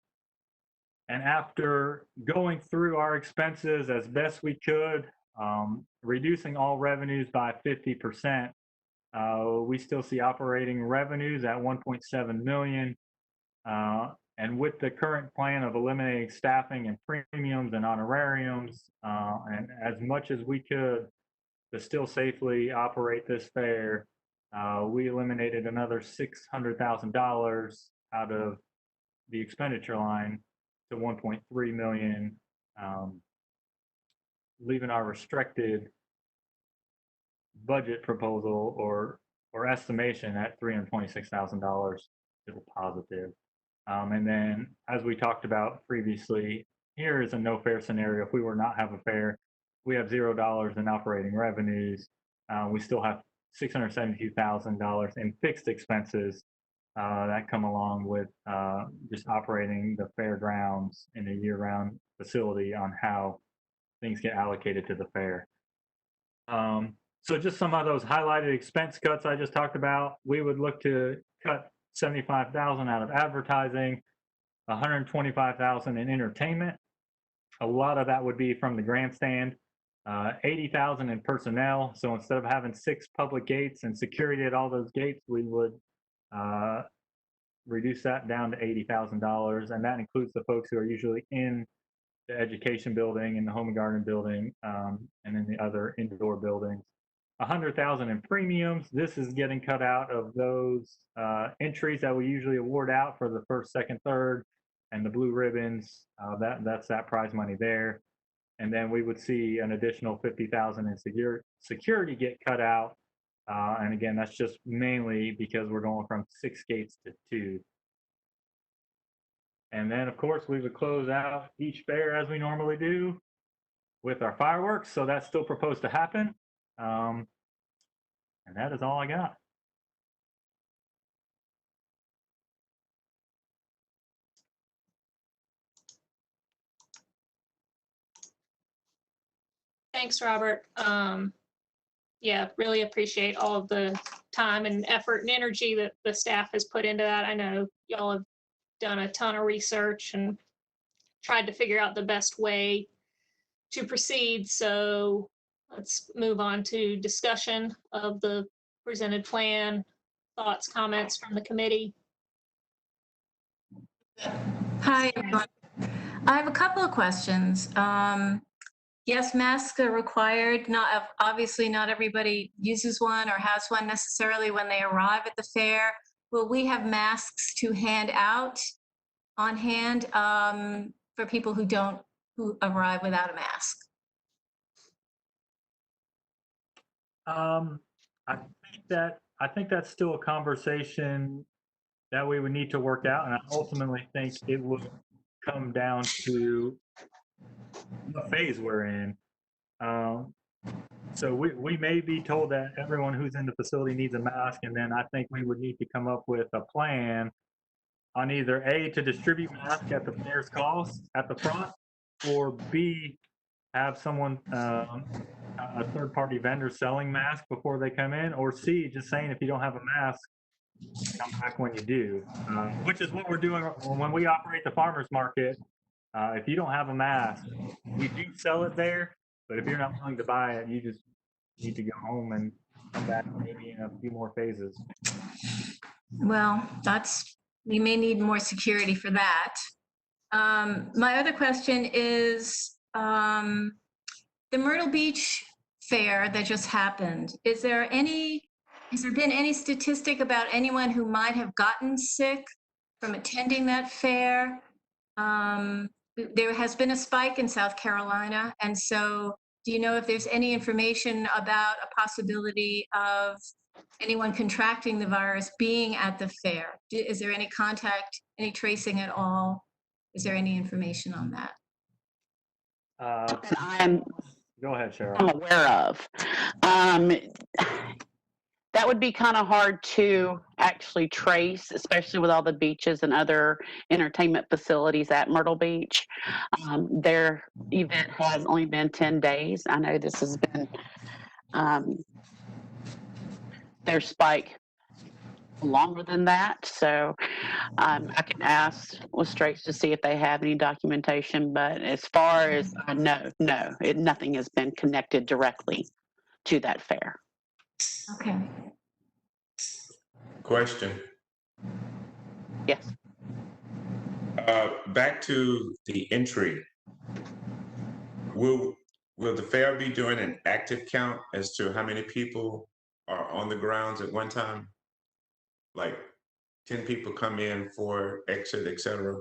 And after going through our expenses as best we could, reducing all revenues by 50%, We still see operating revenues at 1.7 million. And with the current plan of eliminating staffing and premiums and honorariums, and as much as we could to still safely operate this fair, we eliminated another $600,000 out of the expenditure line to 1.3 million, leaving our restricted budget proposal or estimation at $326,000 still positive. And then, as we talked about previously, here is a no fair scenario. If we were not have a fair, we have $0 in operating revenues. We still have $672,000 in fixed expenses that come along with just operating the fairgrounds in a year-round facility on how things get allocated to the fair. So just some of those highlighted expense cuts I just talked about, we would look to cut $75,000 out of advertising, $125,000 in entertainment. A lot of that would be from the grandstand, $80,000 in personnel. So instead of having 6 public gates and security at all those gates, we would reduce that down to $80,000, and that includes the folks who are usually in the education building, in the home and garden building, and in the other indoor buildings. $100,000 in premiums. This is getting cut out of those entries that we usually award out for the first, second, third, and the blue ribbons. That's that prize money there. And then we would see an additional $50,000 in security get cut out. And again, that's just mainly because we're going from 6 gates to 2. And then, of course, we would close out each fair as we normally do with our fireworks. So that's still proposed to happen. And that is all I got. Thanks, Robert. Yeah, really appreciate all of the time and effort and energy that the staff has put into that. I know y'all have done a ton of research and tried to figure out the best way to proceed. So let's move on to discussion of the presented plan, thoughts, comments from the committee. Hi, everyone. I have a couple of questions. Yes, masks are required. Obviously, not everybody uses one or has one necessarily when they arrive at the fair. Will we have masks to hand out on hand for people who arrive without a mask? I think that's still a conversation that we would need to work out, and I ultimately think it would come down to what phase we're in. So we may be told that everyone who's in the facility needs a mask, and then I think we would need to come up with a plan on either A, to distribute masks at the fair's cost at the front, or B, have someone, a third-party vendor selling masks before they come in, or C, just saying if you don't have a mask, come back when you do, which is what we're doing when we operate the farmer's market. If you don't have a mask, we do sell it there, but if you're not willing to buy it, you just need to go home and come back maybe in a few more phases. Well, we may need more security for that. My other question is, the Myrtle Beach fair that just happened, has there been any statistic about anyone who might have gotten sick from attending that fair? There has been a spike in South Carolina, and so do you know if there's any information about a possibility of anyone contracting the virus being at the fair? Is there any contact, any tracing at all? Is there any information on that? Go ahead, Cheryl. I'm aware of. That would be kind of hard to actually trace, especially with all the beaches and other entertainment facilities at Myrtle Beach. Their event has only been 10 days. I know this has been their spike longer than that. So I can ask Straits to see if they have any documentation. But as far as I know, nothing has been connected directly to that fair. Okay. Question. Yes. Back to the entry. Will the fair be doing an active count as to how many people are on the grounds at one time? Like 10 people come in for exit, etc.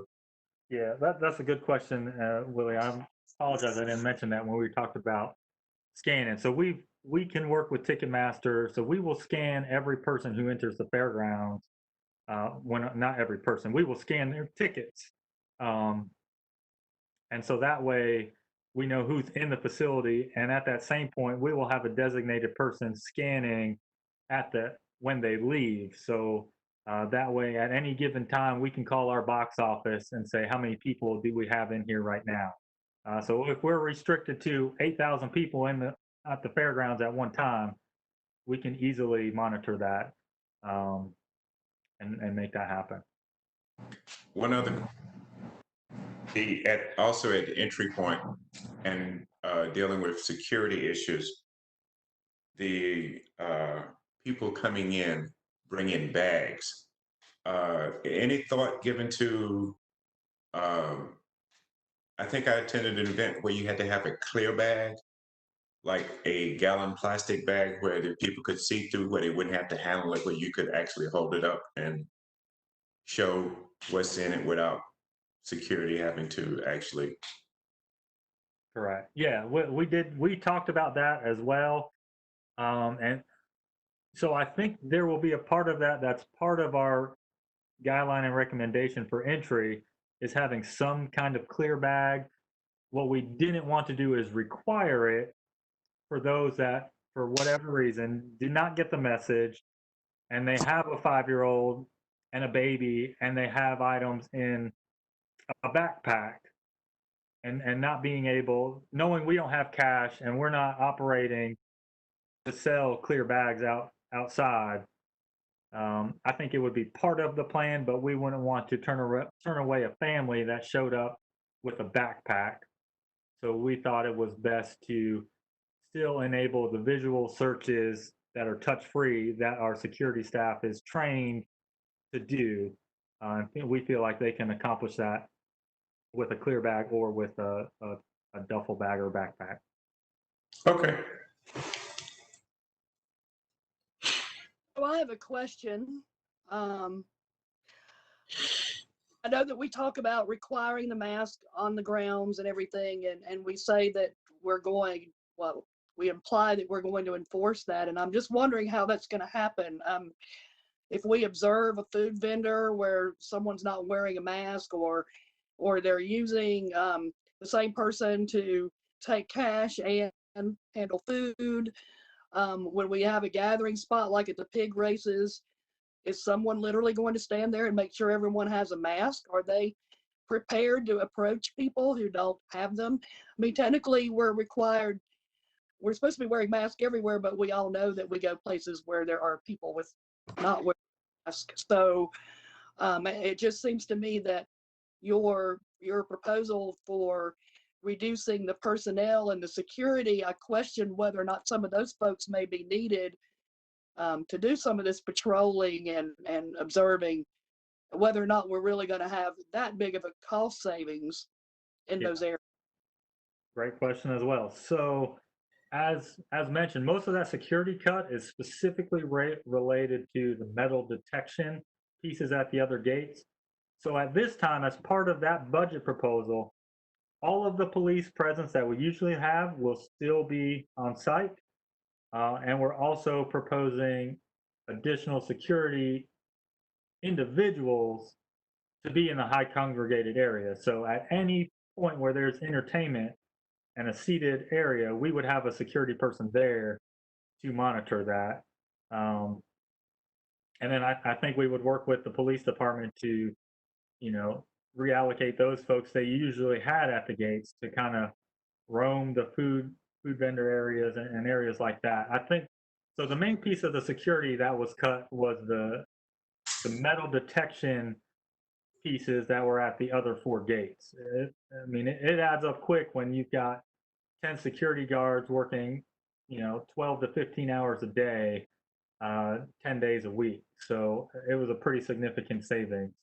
Yeah, that's a good question, Willie. I apologize I didn't mention that when we talked about scanning. So we can work with Ticketmaster. So we will scan every person who enters the fairgrounds. When not every person, we will scan their tickets, and so that way we know who's in the facility. And at that same point, we will have a designated person scanning when they leave. So that way, at any given time, we can call our box office and say, how many people do we have in here right now? So if we're restricted to 8,000 people at the fairgrounds at one time, we can easily monitor that and make that happen. One other, also at the entry point and dealing with security issues, the people coming in bringing bags. Any thought given to, I think I attended an event where you had to have a clear bag, like a gallon plastic bag where the people could see through, where they wouldn't have to handle it, where you could actually hold it up and show what's in it without security having to actually. Correct. Yeah, we talked about that as well. And so I think there will be a part of that that's part of our guideline and recommendation for entry is having some kind of clear bag. What we didn't want to do is require it for those that, for whatever reason, did not get the message and they have a 5-year-old and a baby and they have items in a backpack and not being able, knowing we don't have cash and we're not operating to sell clear bags outside. I think it would be part of the plan, but we wouldn't want to turn away a family that showed up with a backpack. So we thought it was best to still enable the visual searches that are touch-free that our security staff is trained to do. We feel like they can accomplish that with a clear bag or with a duffel bag or backpack. Okay. So I have a question. I know that we talk about requiring the mask on the grounds and everything, and we say that we imply that we're going to enforce that, and I'm just wondering how that's going to happen. If we observe a food vendor where someone's not wearing a mask or they're using the same person to take cash and handle food, when we have a gathering spot like at the pig races, is someone literally going to stand there and make sure everyone has a mask? Are they prepared to approach people who don't have them? I mean, technically we're supposed to be wearing masks everywhere, but we all know that we go places where there are people with not wearing masks. So it just seems to me that your proposal for reducing the personnel and the security, I question whether or not some of those folks may be needed to do some of this patrolling and observing, whether or not we're really going to have that big of a cost savings in those areas. Great question as well. So as mentioned, most of that security cut is specifically related to the metal detection pieces at the other gates. So at this time, as part of that budget proposal, all of the police presence that we usually have will still be on site. And we're also proposing additional security individuals to be in the high congregated area. So at any point where there's entertainment and a seated area, we would have a security person there to monitor that. And then I think we would work with the police department to, reallocate those folks they usually had at the gates to kind of roam the food vendor areas and areas like that. I think so. The main piece of the security that was cut was the metal detection pieces that were at the other 4 gates. It adds up quick when you've got 10 security guards working, 12 to 15 hours a day. 10 days a week. So it was a pretty significant savings.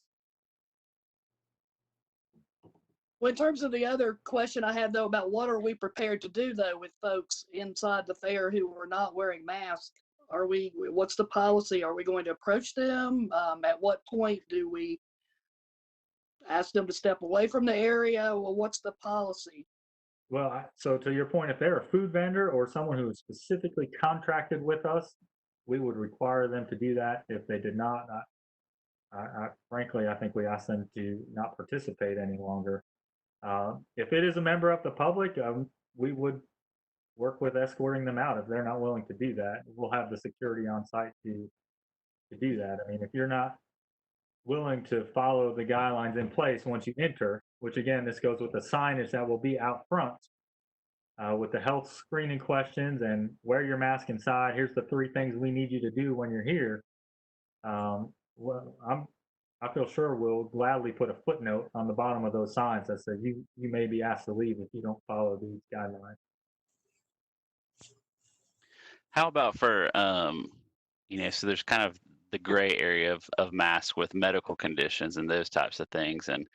Well, in terms of the other question I had though about what are we prepared to do though with folks inside the fair who are not wearing masks? What's the policy? Are we going to approach them? At what point do we ask them to step away from the area? Well, what's the policy? Well, so to your point, if they're a food vendor or someone who is specifically contracted with us, we would require them to do that. If they did not, frankly, I think we ask them to not participate any longer. If it is a member of the public, we would work with escorting them out if they're not willing to do that. We'll have the security on site to do that. I mean, if you're not willing to follow the guidelines in place once you enter, which again, this goes with the signage that will be out front with the health screening questions and wear your mask inside. Here's the 3 things we need you to do when you're here. Well, I feel sure we'll gladly put a footnote on the bottom of those signs that says you may be asked to leave if you don't follow these guidelines. How about for, so there's kind of the gray area of masks with medical conditions and those types of things. And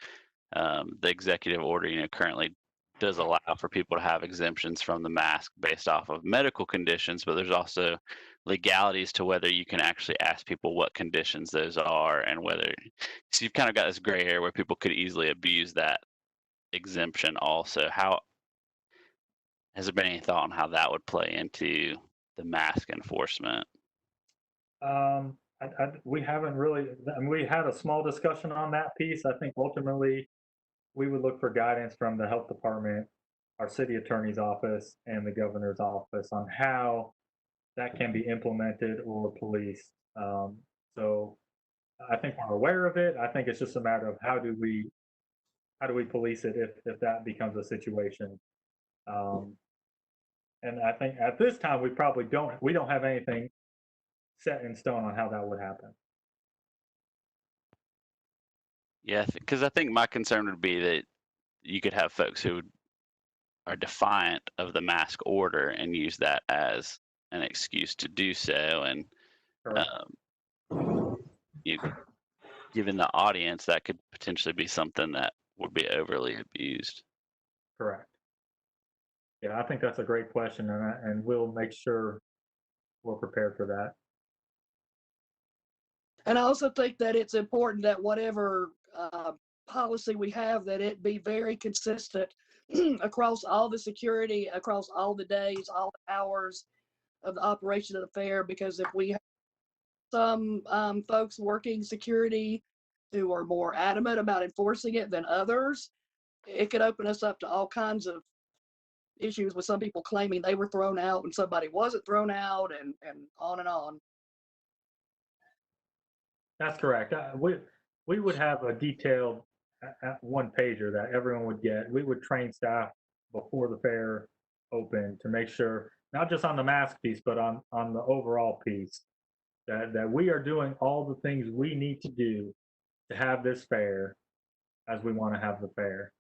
the executive order, currently does allow for people to have exemptions from the mask based off of medical conditions, but there's also legalities to whether you can actually ask people what conditions those are and whether, so you've kind of got this gray area where people could easily abuse that exemption also. How has there been any thought on how that would play into the mask enforcement? We haven't really, we had a small discussion on that piece. I think ultimately we would look for guidance from the health department, our city attorney's office, and the governor's office on how that can be implemented or policed. So I think we're aware of it. I think it's just a matter of how do we police it if that becomes a situation. And I think at this time we probably don't have anything set in stone on how that would happen. Yeah, because I think my concern would be that you could have folks who are defiant of the mask order and use that as an excuse to do so. And given the audience, that could potentially be something that would be overly abused. Correct. Yeah, I think that's a great question, and we'll make sure we're prepared for that. And I also think that it's important that whatever policy we have, that it be very consistent across all the security, across all the days, all the hours of the operation of the fair. Because if we have some folks working security who are more adamant about enforcing it than others, it could open us up to all kinds of issues with some people claiming they were thrown out and somebody wasn't thrown out, and on and on. That's correct. We would have a detailed one pager that everyone would get. We would train staff before the fair opened to make sure, not just on the mask piece, but on the overall piece, that we are doing all the things we need to do to have this fair as we want to have the fair.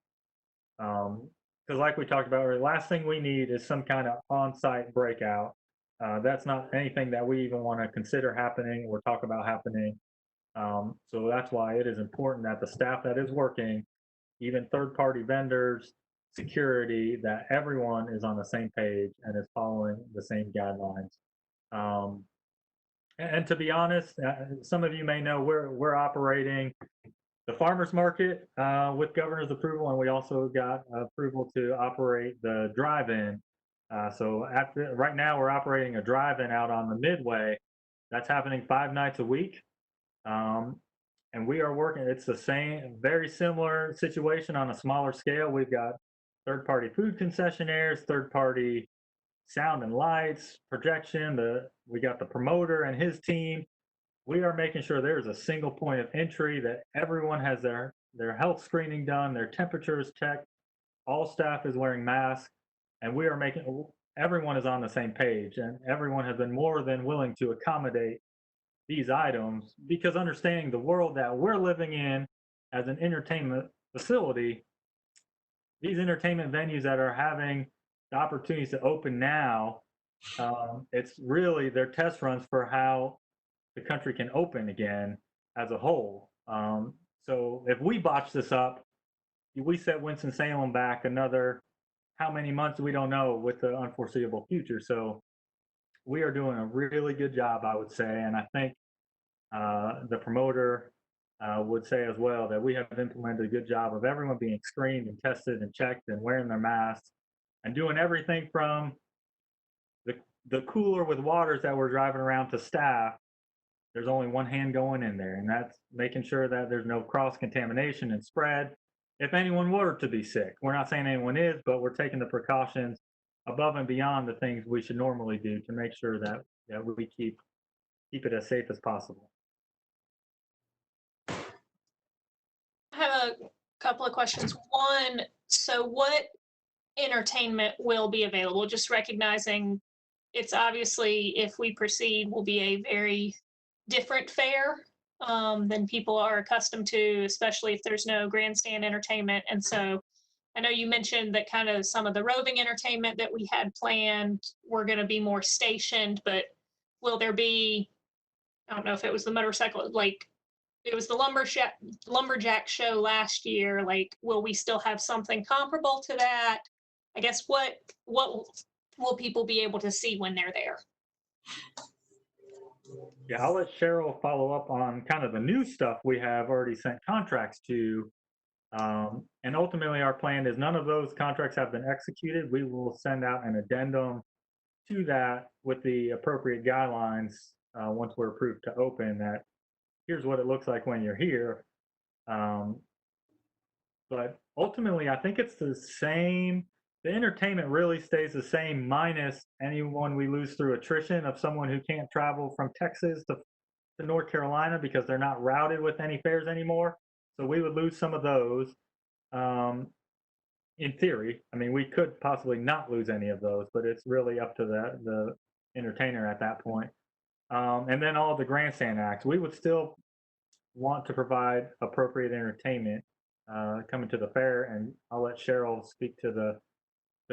Because like we talked about earlier, last thing we need is some kind of on-site breakout. That's not anything that we even want to consider happening or talk about happening. So that's why it is important that the staff that is working, even third-party vendors, security, that everyone is on the same page and is following the same guidelines. And to be honest, some of you may know we're operating the farmers market with governor's approval, and we also got approval to operate the drive-in. So right now we're operating a drive-in out on the Midway. That's happening 5 nights a week. And we are working, it's the same, very similar situation on a smaller scale. We've got third-party food concessionaires, third-party sound and lights, projection, we got the promoter and his team. We are making sure there's a single point of entry, that everyone has their health screening done, their temperature is checked, all staff is wearing masks, and we are making, everyone is on the same page, and everyone has been more than willing to accommodate these items, because understanding the world that we're living in as an entertainment facility, these entertainment venues that are having the opportunities to open now It's really their test runs for how the country can open again as a whole. So if we botch this up, we set Winston-Salem back another how many months we don't know with the unforeseeable future. So we are doing a really good job, I would say, and I think the promoter would say as well that we have implemented a good job of everyone being screened and tested and checked and wearing their masks and doing everything from the cooler with waters that we're driving around to staff. There's only one hand going in there, and that's making sure that there's no cross-contamination and spread. If anyone were to be sick, we're not saying anyone is, but we're taking the precautions above and beyond the things we should normally do to make sure that we keep it as safe as possible. I have a couple of questions. One, so what entertainment will be available? Just recognizing it's obviously, if we proceed, will be a very different fair than people are accustomed to, especially if there's no grandstand entertainment. And so I know you mentioned that kind of some of the roving entertainment that we had planned were going to be more stationed, but will there be, I don't know if it was the motorcycle, like it was the lumberjack show last year, like will we still have something comparable to that? I guess what will people be able to see when they're there? Yeah, I'll let Cheryl follow up on kind of the new stuff we have already sent contracts to. And ultimately, our plan is none of those contracts have been executed. We will send out an addendum to that with the appropriate guidelines once we're approved to open that here's what it looks like when you're here. But ultimately, I think it's the same. The entertainment really stays the same minus anyone we lose through attrition of someone who can't travel from Texas to North Carolina because they're not routed with any fairs anymore. So we would lose some of those. In theory, I mean, we could possibly not lose any of those, but it's really up to the entertainer at that point. And then all the grandstand acts, we would still want to provide appropriate entertainment coming to the fair. And I'll let Cheryl speak to the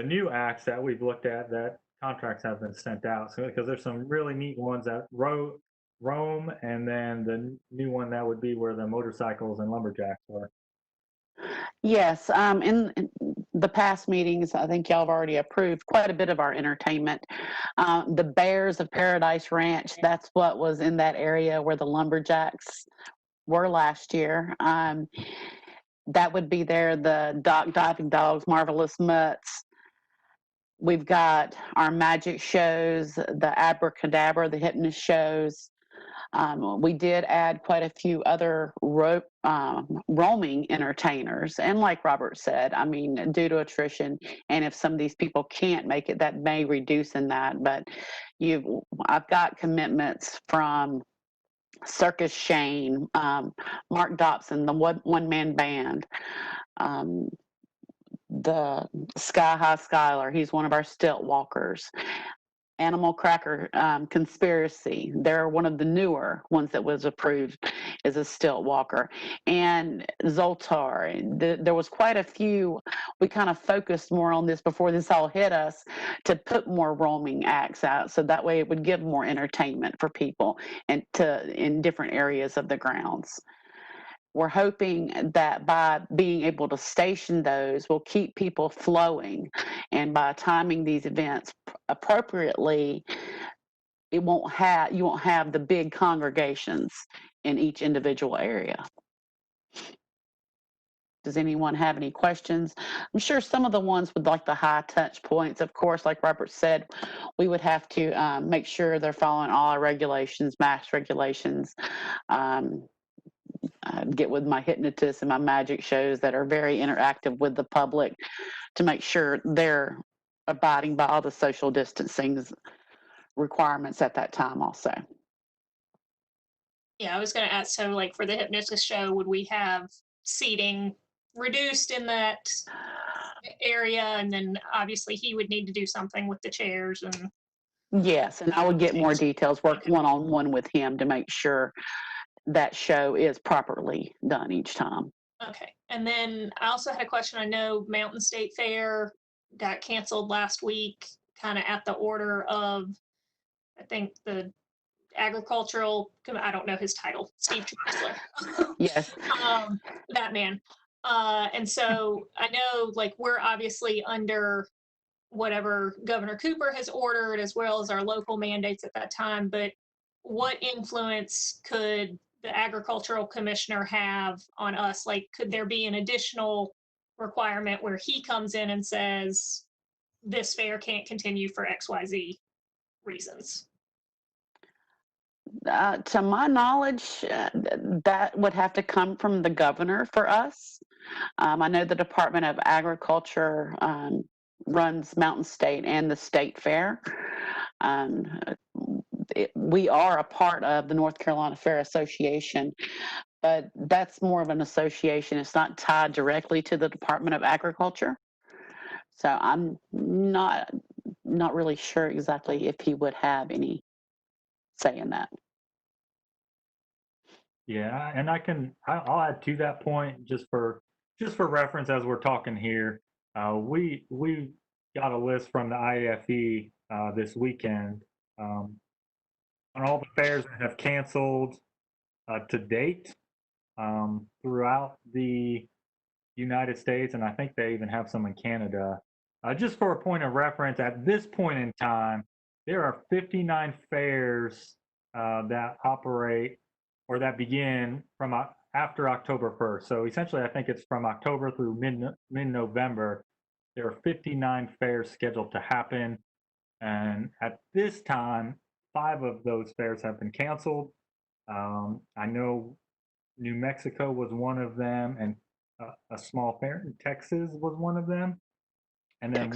new acts that we've looked at that contracts have been sent out. So because there's some really neat ones that roam, and then the new one that would be where the motorcycles and lumberjacks are. Yes, in the past meetings, I think y'all have already approved quite a bit of our entertainment. The Bears of Paradise Ranch, that's what was in that area where the lumberjacks were last year. That would be there, the Dock Diving Dogs, Marvelous Mutts. We've got our magic shows, the Abracadabra, the hypnotist shows. We did add quite a few other roaming entertainers. And like Robert said, I mean, due to attrition, and if some of these people can't make it, that may reduce in that. But I've got commitments from Circus Shane, Mark Dobson, the one-man band, the Sky High Skylar, he's one of our stilt walkers. Animal Cracker Conspiracy, they're one of the newer ones that was approved as a stilt walker. And Zoltar, there was quite a few. We kind of focused more on this before this all hit us to put more roaming acts out, so that way it would give more entertainment for people and in different areas of the grounds. We're hoping that by being able to station those will keep people flowing, and by timing these events appropriately, you won't have the big congregations in each individual area. Does anyone have any questions? I'm sure some of the ones with like the high touch points, of course, like Robert said, we would have to make sure they're following all our regulations, mask regulations. Get with my hypnotists and my magic shows that are very interactive with the public to make sure they're abiding by all the social distancing requirements at that time also. Yeah, I was going to ask, so like for the hypnotist show, would we have seating reduced in that area? And then obviously he would need to do something with the chairs and. Yes, and I would get more details, work one-on-one with him to make sure that show is properly done each time. Okay. And then I also had a question. I know Mountain State Fair got canceled last week. kind of at the order of, I think, the agricultural, I don't know his title, Steve Troxler. Yes. That man. And so I know, like, we're obviously under whatever Governor Cooper has ordered, as well as our local mandates at that time, but what influence could the agricultural commissioner have on us? Like, could there be an additional requirement where he comes in and says, this fair can't continue for XYZ reasons? To my knowledge, that would have to come from the governor for us. I know the Department of Agriculture runs Mountain State and the State Fair. We are a part of the North Carolina Fair Association, but that's more of an association. It's not tied directly to the Department of Agriculture. So I'm not really sure exactly if he would have any say in that. Yeah, and I'll add to that point just for reference as we're talking here. We got a list from the IAFE this weekend on all the fairs that have canceled to date throughout the United States, and I think they even have some in Canada. Just for a point of reference, at this point in time, there are 59 fairs that operate or that begin from after October 1st. So essentially, I think it's from October through mid-November. There are 59 fairs scheduled to happen. And at this time, 5 of those fairs have been canceled. I know New Mexico was one of them, and a small fair in Texas was one of them. And then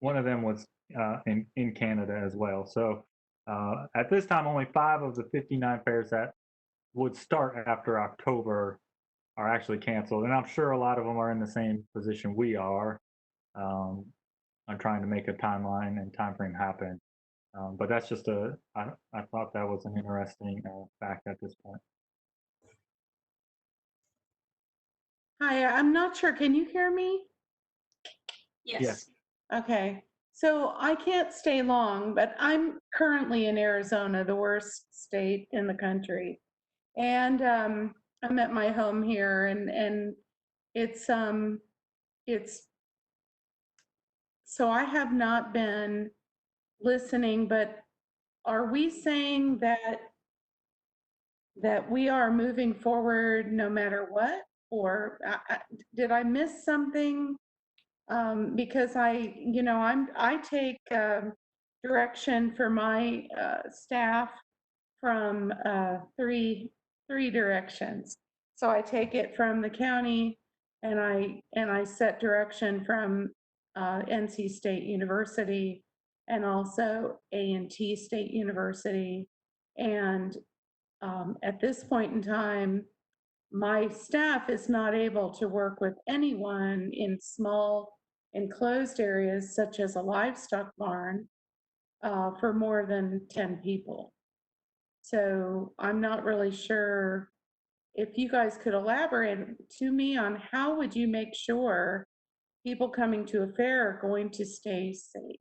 one of them was in Canada as well. So at this time, only 5 of the 59 fairs that would start after October are actually canceled. And I'm sure a lot of them are in the same position we are on trying to make a timeline and time frame happen. But that's just I thought that was an interesting fact at this point. Hi, I'm not sure. Can you hear me? Yes. Okay. So I can't stay long, but I'm currently in Arizona, the worst state in the country. And I'm at my home here, and it's so I have not been listening, but are we saying that we are moving forward no matter what? Or did I miss something? Because I take direction for my staff from three directions. So I take it from the county, and I set direction from NC State University and also A&T State University. And at this point in time, my staff is not able to work with anyone in small enclosed areas such as a livestock barn for more than 10 people. So I'm not really sure if you guys could elaborate to me on how would you make sure people coming to a fair are going to stay safe?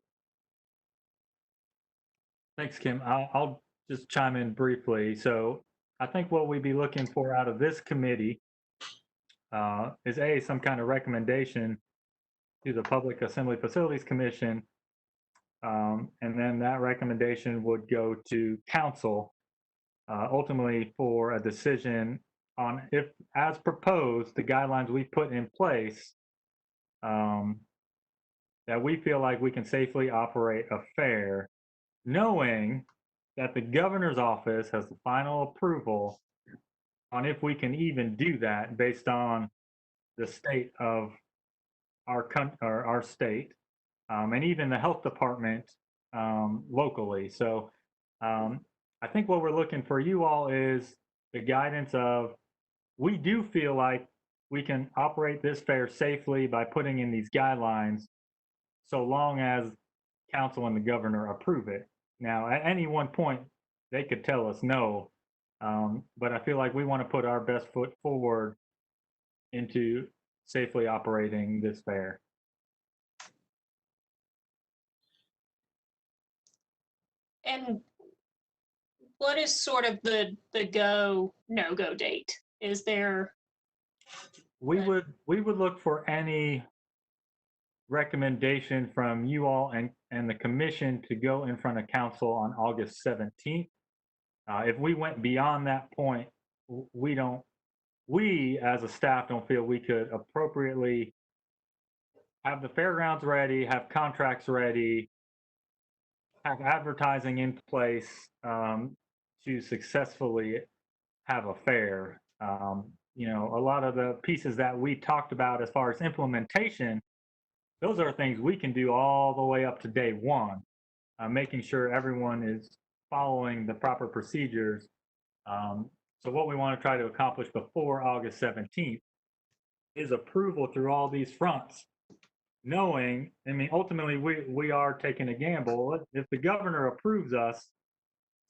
Thanks, Kim. I'll just chime in briefly. So I think what we'd be looking for out of this committee is some kind of recommendation to the Public Assembly Facilities Commission, and then that recommendation would go to council ultimately for a decision on if, as proposed, the guidelines we put in place that we feel like we can safely operate a fair, knowing that the governor's office has the final approval on if we can even do that based on the state of our state, and even the health department locally. So I think what we're looking for you all is the guidance of, we do feel like we can operate this fair safely by putting in these guidelines, so long as council and the governor approve it. Now, at any one point, they could tell us no, but I feel like we want to put our best foot forward into safely operating this fair. And what is sort of the go, no-go date? Is there, We would look for any recommendation from you all and the commission to go in front of council on August 17th. If we went beyond that point, we as a staff don't feel we could appropriately have the fairgrounds ready, have contracts ready, have advertising in place to successfully have a fair. You know, a lot of the pieces that we talked about as far as implementation, those are things we can do all the way up to day one, making sure everyone is following the proper procedures. So what we want to try to accomplish before August 17th is approval through all these fronts, knowing, I mean, ultimately we are taking a gamble. If the governor approves us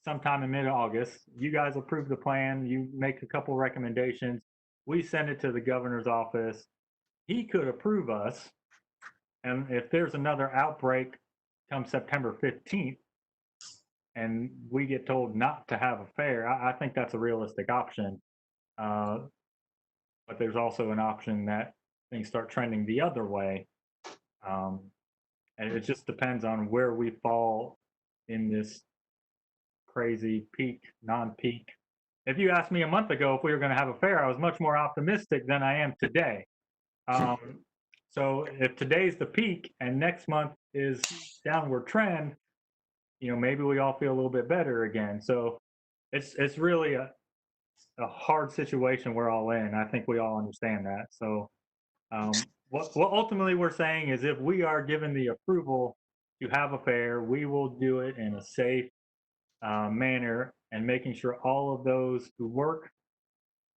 sometime in mid-August, you guys approve the plan, you make a couple recommendations, we send it to the governor's office, he could approve us, and if there's another outbreak come September 15th, and we get told not to have a fair, I think that's a realistic option. But there's also an option that things start trending the other way. And it just depends on where we fall in this crazy peak, non-peak. If you asked me a month ago if we were going to have a fair, I was much more optimistic than I am today. So if today's the peak and next month is downward trend, you know, maybe we all feel a little bit better again. So it's really a hard situation we're all in. I think we all understand that. So what ultimately we're saying is if we are given the approval to have a fair, we will do it in a safe manner and making sure all of those who work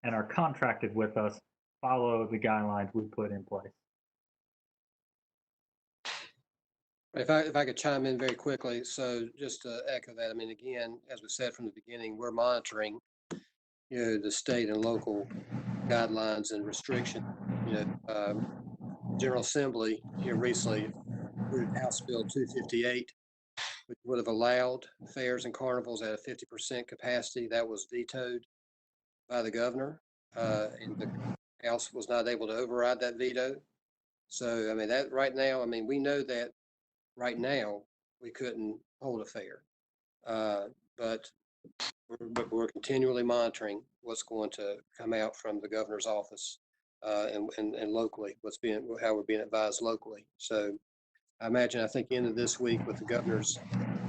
and are contracted with us follow the guidelines we put in place. If I could chime in very quickly, so just to echo that, I mean, again, as we said from the beginning, we're monitoring, you know, the state and local guidelines and restrictions. You know, General Assembly here recently approved House Bill 258, which would have allowed fairs and carnivals at a 50% capacity. That was vetoed by the governor, and the House was not able to override that veto. So, I mean, that right now, I mean, we know that right now we couldn't hold a fair, but we're continually monitoring what's going to come out from the governor's office and locally, how we're being advised locally. So I imagine, I think end of this week with the governor's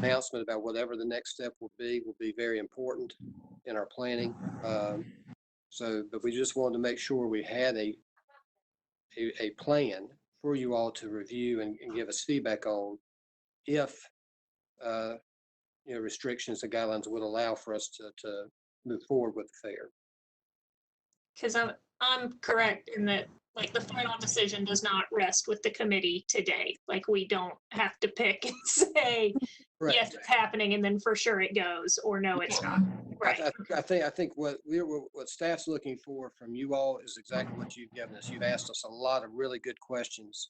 announcement about whatever the next step will be very important in our planning. But we just wanted to make sure we had a plan for you all to review and give us feedback on if you know, restrictions and guidelines would allow for us to move forward with the fair. because I'm correct in that, like, the final decision does not rest with the committee today. Like, we don't have to pick and say, Correct. yes, it's happening, and then for sure it goes, or no, it's not. Right. I think what staff's looking for from you all is exactly what you've given us. You've asked us a lot of really good questions,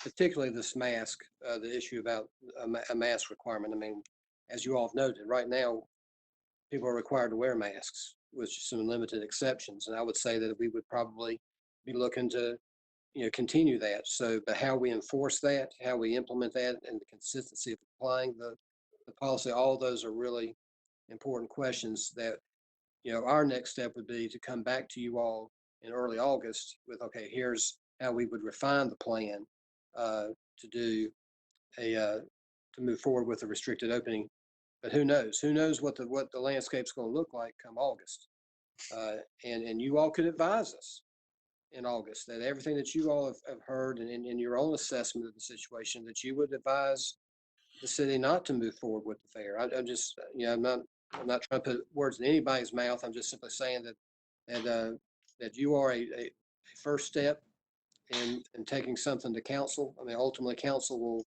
particularly this mask, the issue about a mask requirement. I mean, as you all have noted, right now, people are required to wear masks with some limited exceptions. And I would say that we would probably be looking to, you know, continue that. So, but how we enforce that, how we implement that, and the consistency of applying the policy, all those are really important questions that, you know, our next step would be to come back to you all in early August with, okay, here's how we would refine the plan to do to move forward with a restricted opening. But who knows? Who knows what the landscape's going to look like come August? And you all could advise us in August that everything that you all have heard and in your own assessment of the situation, that you would advise the city not to move forward with the fair. I'm just, you know, I'm not trying to put words in anybody's mouth. I'm just simply saying that you are a first step in taking something to council. I mean, ultimately, council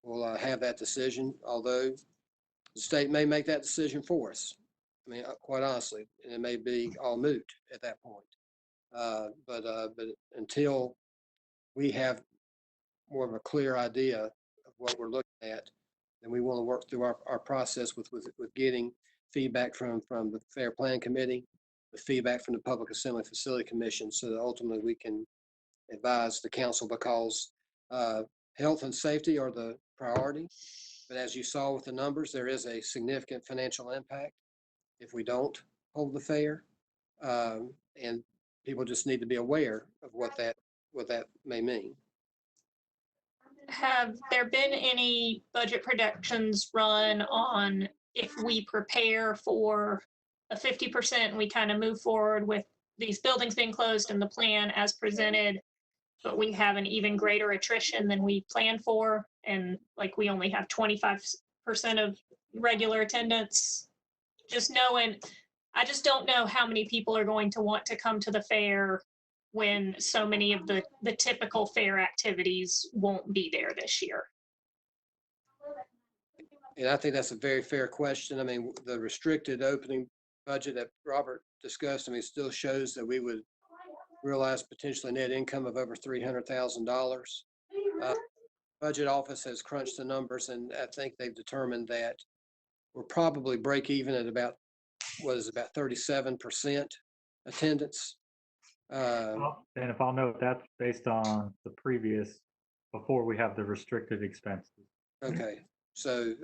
will have that decision, although the state may make that decision for us. I mean, quite honestly, and it may be all moot at that point. But until we have more of a clear idea of what we're looking at, then we want to work through our process with getting feedback from the Fair Plan Committee, with feedback from the Public Assembly Facility Commission, so that ultimately we can advise the council, because health and safety are the priority. But as you saw with the numbers, there is a significant financial impact if we don't hold the fair. And people just need to be aware of what that may mean. Have there been any budget projections run on if we prepare for a 50% and we kind of move forward with these buildings being closed and the plan as presented, but we have an even greater attrition than we planned for, and like we only have 25% of regular attendance? Just knowing, I just don't know how many people are going to want to come to the fair when so many of the typical fair activities won't be there this year. And I think that's a very fair question. I mean, the restricted opening budget that Robert discussed, I mean, still shows that we would realize potentially net income of over $300,000. Budget office has crunched the numbers, and I think they've determined that we're probably break even at about 37% attendance. And if I'll note, that's based on the previous, before we have the restricted expenses. Okay, so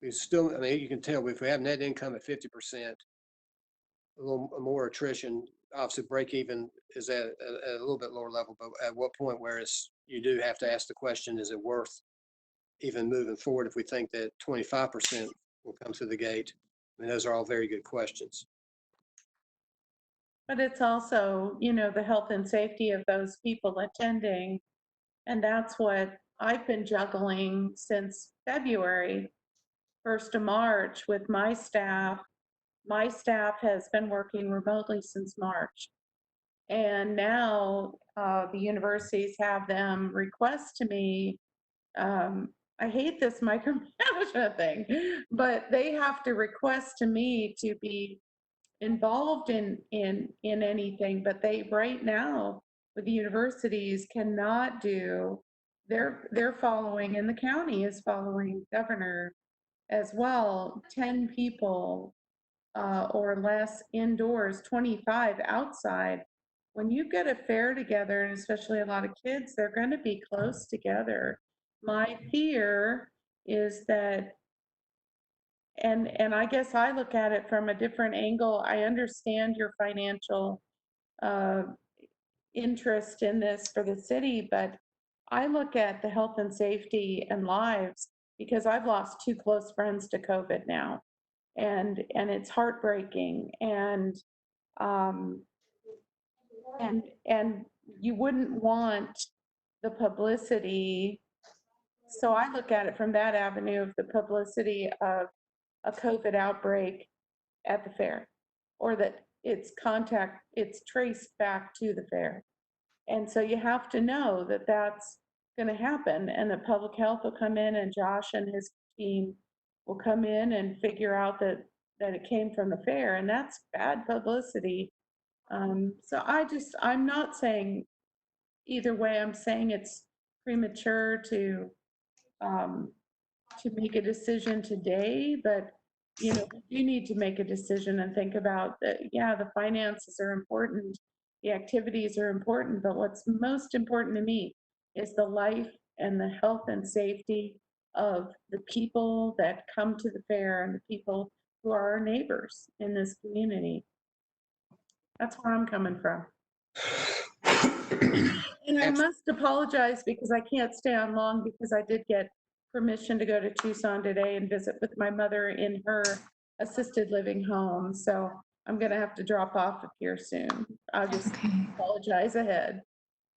we still, I mean, you can tell if we have net income at 50%, a little more attrition, obviously break even is at a little bit lower level, but at what point, whereas you do have to ask the question, is it worth even moving forward if we think that 25% will come through the gate? I mean, those are all very good questions. But it's also, you know, the health and safety of those people attending. And that's what I've been juggling since February, 1st of March with my staff. My staff has been working remotely since March. And now the universities have them request to me, I hate this micromanagement thing, but they have to request to me to be involved in anything, but they right now with the universities cannot do, they're following, and the county is following governor as well, 10 people or less indoors, 25 outside. When you get a fair together, and especially a lot of kids, they're going to be close together. My fear is that, and I guess I look at it from a different angle. I understand your financial interest in this for the city, but I look at the health and safety and lives, because I've lost 2 close friends to COVID now, and it's heartbreaking, and you wouldn't want the publicity. So I look at it from that avenue of the publicity of a COVID outbreak at the fair, or that it's traced back to the fair. And so you have to know that that's going to happen, and the public health will come in, and Josh and his team will come in and figure out that it came from the fair, and that's bad publicity. So I'm not saying either way. I'm saying it's premature to make a decision today, but you know, you need to make a decision and think about that. Yeah, the finances are important, the activities are important, but what's most important to me is the life and the health and safety of the people that come to the fair and the people who are our neighbors in this community. That's where I'm coming from. And I must apologize because I can't stay on long, because I did get permission to go to Tucson today and visit with my mother in her assisted living home. So I'm going to have to drop off here soon. I'll just apologize ahead.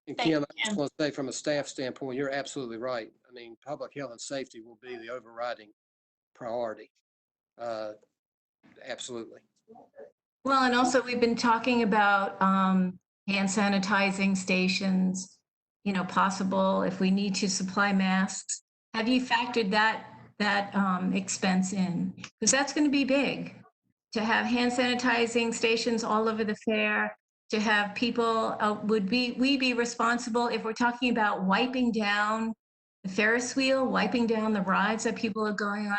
And Kim, I just want to say, from a staff standpoint, you're absolutely right. I mean, public health and safety will be the overriding priority. Absolutely. Well, and also we've been talking about hand sanitizing stations, you know, possible if we need to supply masks. Have you factored that expense in? Because that's going to be big, to have hand sanitizing stations all over the fair, to have people, would we be responsible if we're talking about wiping down the Ferris wheel, wiping down the rides that people are going on.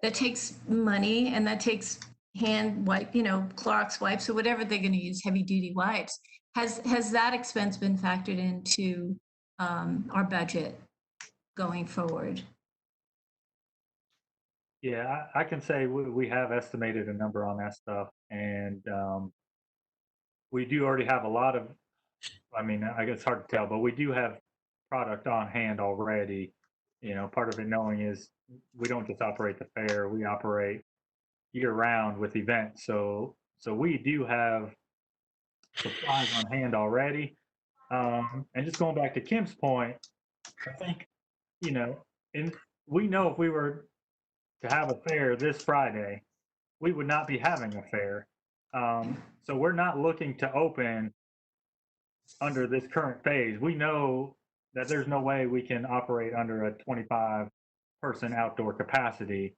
That takes money, and that takes hand wipe, Clorox wipes or whatever they're going to use, heavy duty wipes. Has that expense been factored into our budget going forward? Yeah, I can say we have estimated a number on that stuff, and we do already have a lot of, I mean, I guess it's hard to tell, but we do have product on hand already. Part of it knowing is we don't just operate the fair, we operate year round with events. So we do have supplies on hand already. And just going back to Kim's point, I think, we know if we were to have a fair this Friday, we would not be having a fair. So we're not looking to open under this current phase. We know that there's no way we can operate under a 25-person outdoor capacity.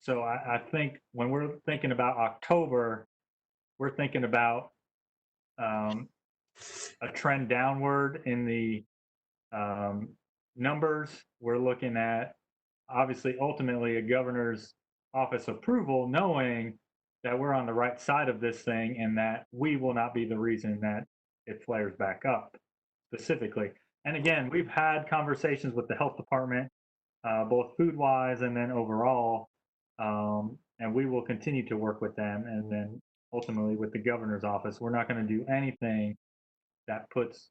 So I think when we're thinking about October, we're thinking about a trend downward in the numbers. We're looking at, obviously, ultimately a governor's office approval, knowing that we're on the right side of this thing and that we will not be the reason that it flares back up specifically. And again, we've had conversations with the health department, both food-wise and then overall, and we will continue to work with them. And then ultimately with the governor's office, we're not going to do anything that puts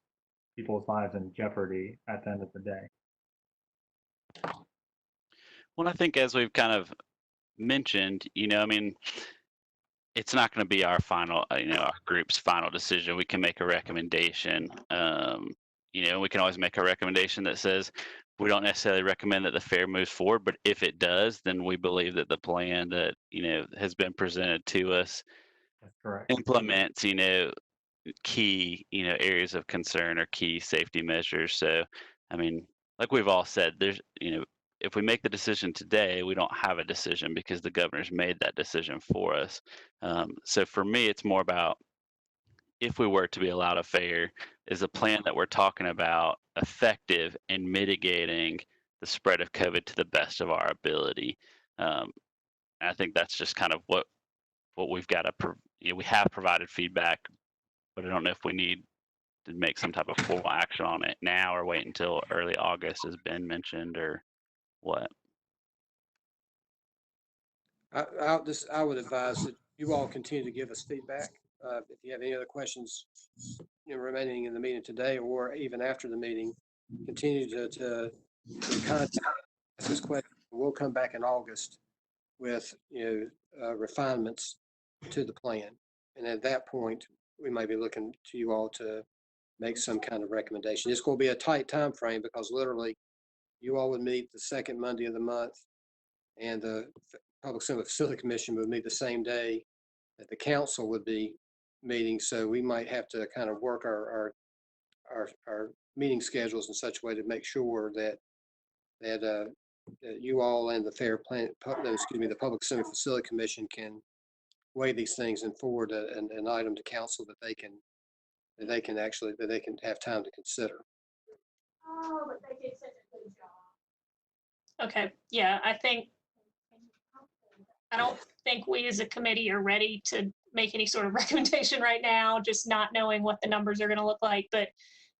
people's lives in jeopardy at the end of the day. Well, I think as we've kind of mentioned, it's not going to be our final, our group's final decision. We can make a recommendation. We can always make a recommendation that says we don't necessarily recommend that the fair moves forward, but if it does, then we believe that the plan that, has been presented to us implements, key, areas of concern or key safety measures. So, like we've all said, there's, if we make the decision today, we don't have a decision because the governor's made that decision for us. So for me, it's more about if we were to be allowed a fair, is the plan that we're talking about effective in mitigating the spread of COVID to the best of our ability? I think that's just kind of what we've got to, we have provided feedback, but I don't know if we need to make some type of formal action on it now or wait until early August, as Ben mentioned, or what? I would advise that you all continue to give us feedback. If you have any other questions remaining in the meeting today or even after the meeting, continue to contact this question. We'll come back in August with refinements to the plan, and at that point we may be looking to you all to make some kind of recommendation. It's going to be a tight time frame because literally you all would meet the second Monday of the month, and the Public Assembly Facility Commission would meet the same day that the council would be meeting. So we might have to kind of work our meeting schedules in such a way to make sure that you all and the the Public Assembly Facility Commission can weigh these things and forward an item to council that they can have time to consider. Oh, but they did such a good job. Okay, yeah, I don't think we as a committee are ready to make any sort of recommendation right now, just not knowing what the numbers are going to look like. But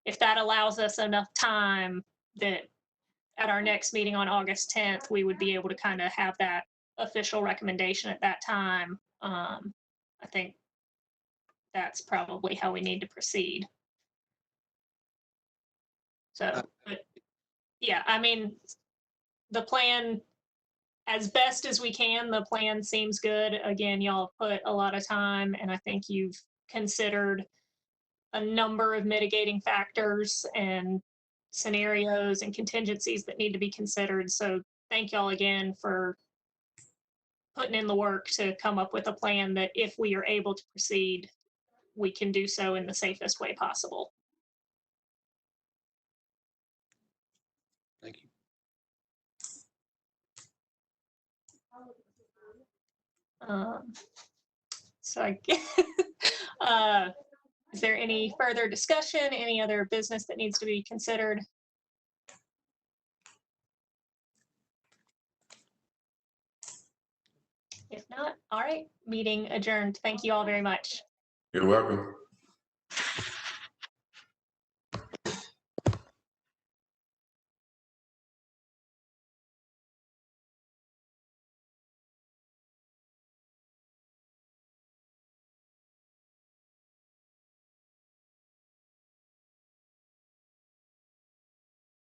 if that allows us enough time that at our next meeting on August 10th, we would be able to kind of have that official recommendation at that time. I think that's probably how we need to proceed. So, but yeah, the plan, as best as we can, the plan seems good. Again, y'all put a lot of time, and I think you've considered a number of mitigating factors and scenarios and contingencies that need to be considered. So thank y'all again for putting in the work to come up with a plan that if we are able to proceed, we can do so in the safest way possible. Thank you. So I guess, is there any further discussion, any other business that needs to be considered? If not, all right, meeting adjourned. Thank you all very much. You're welcome.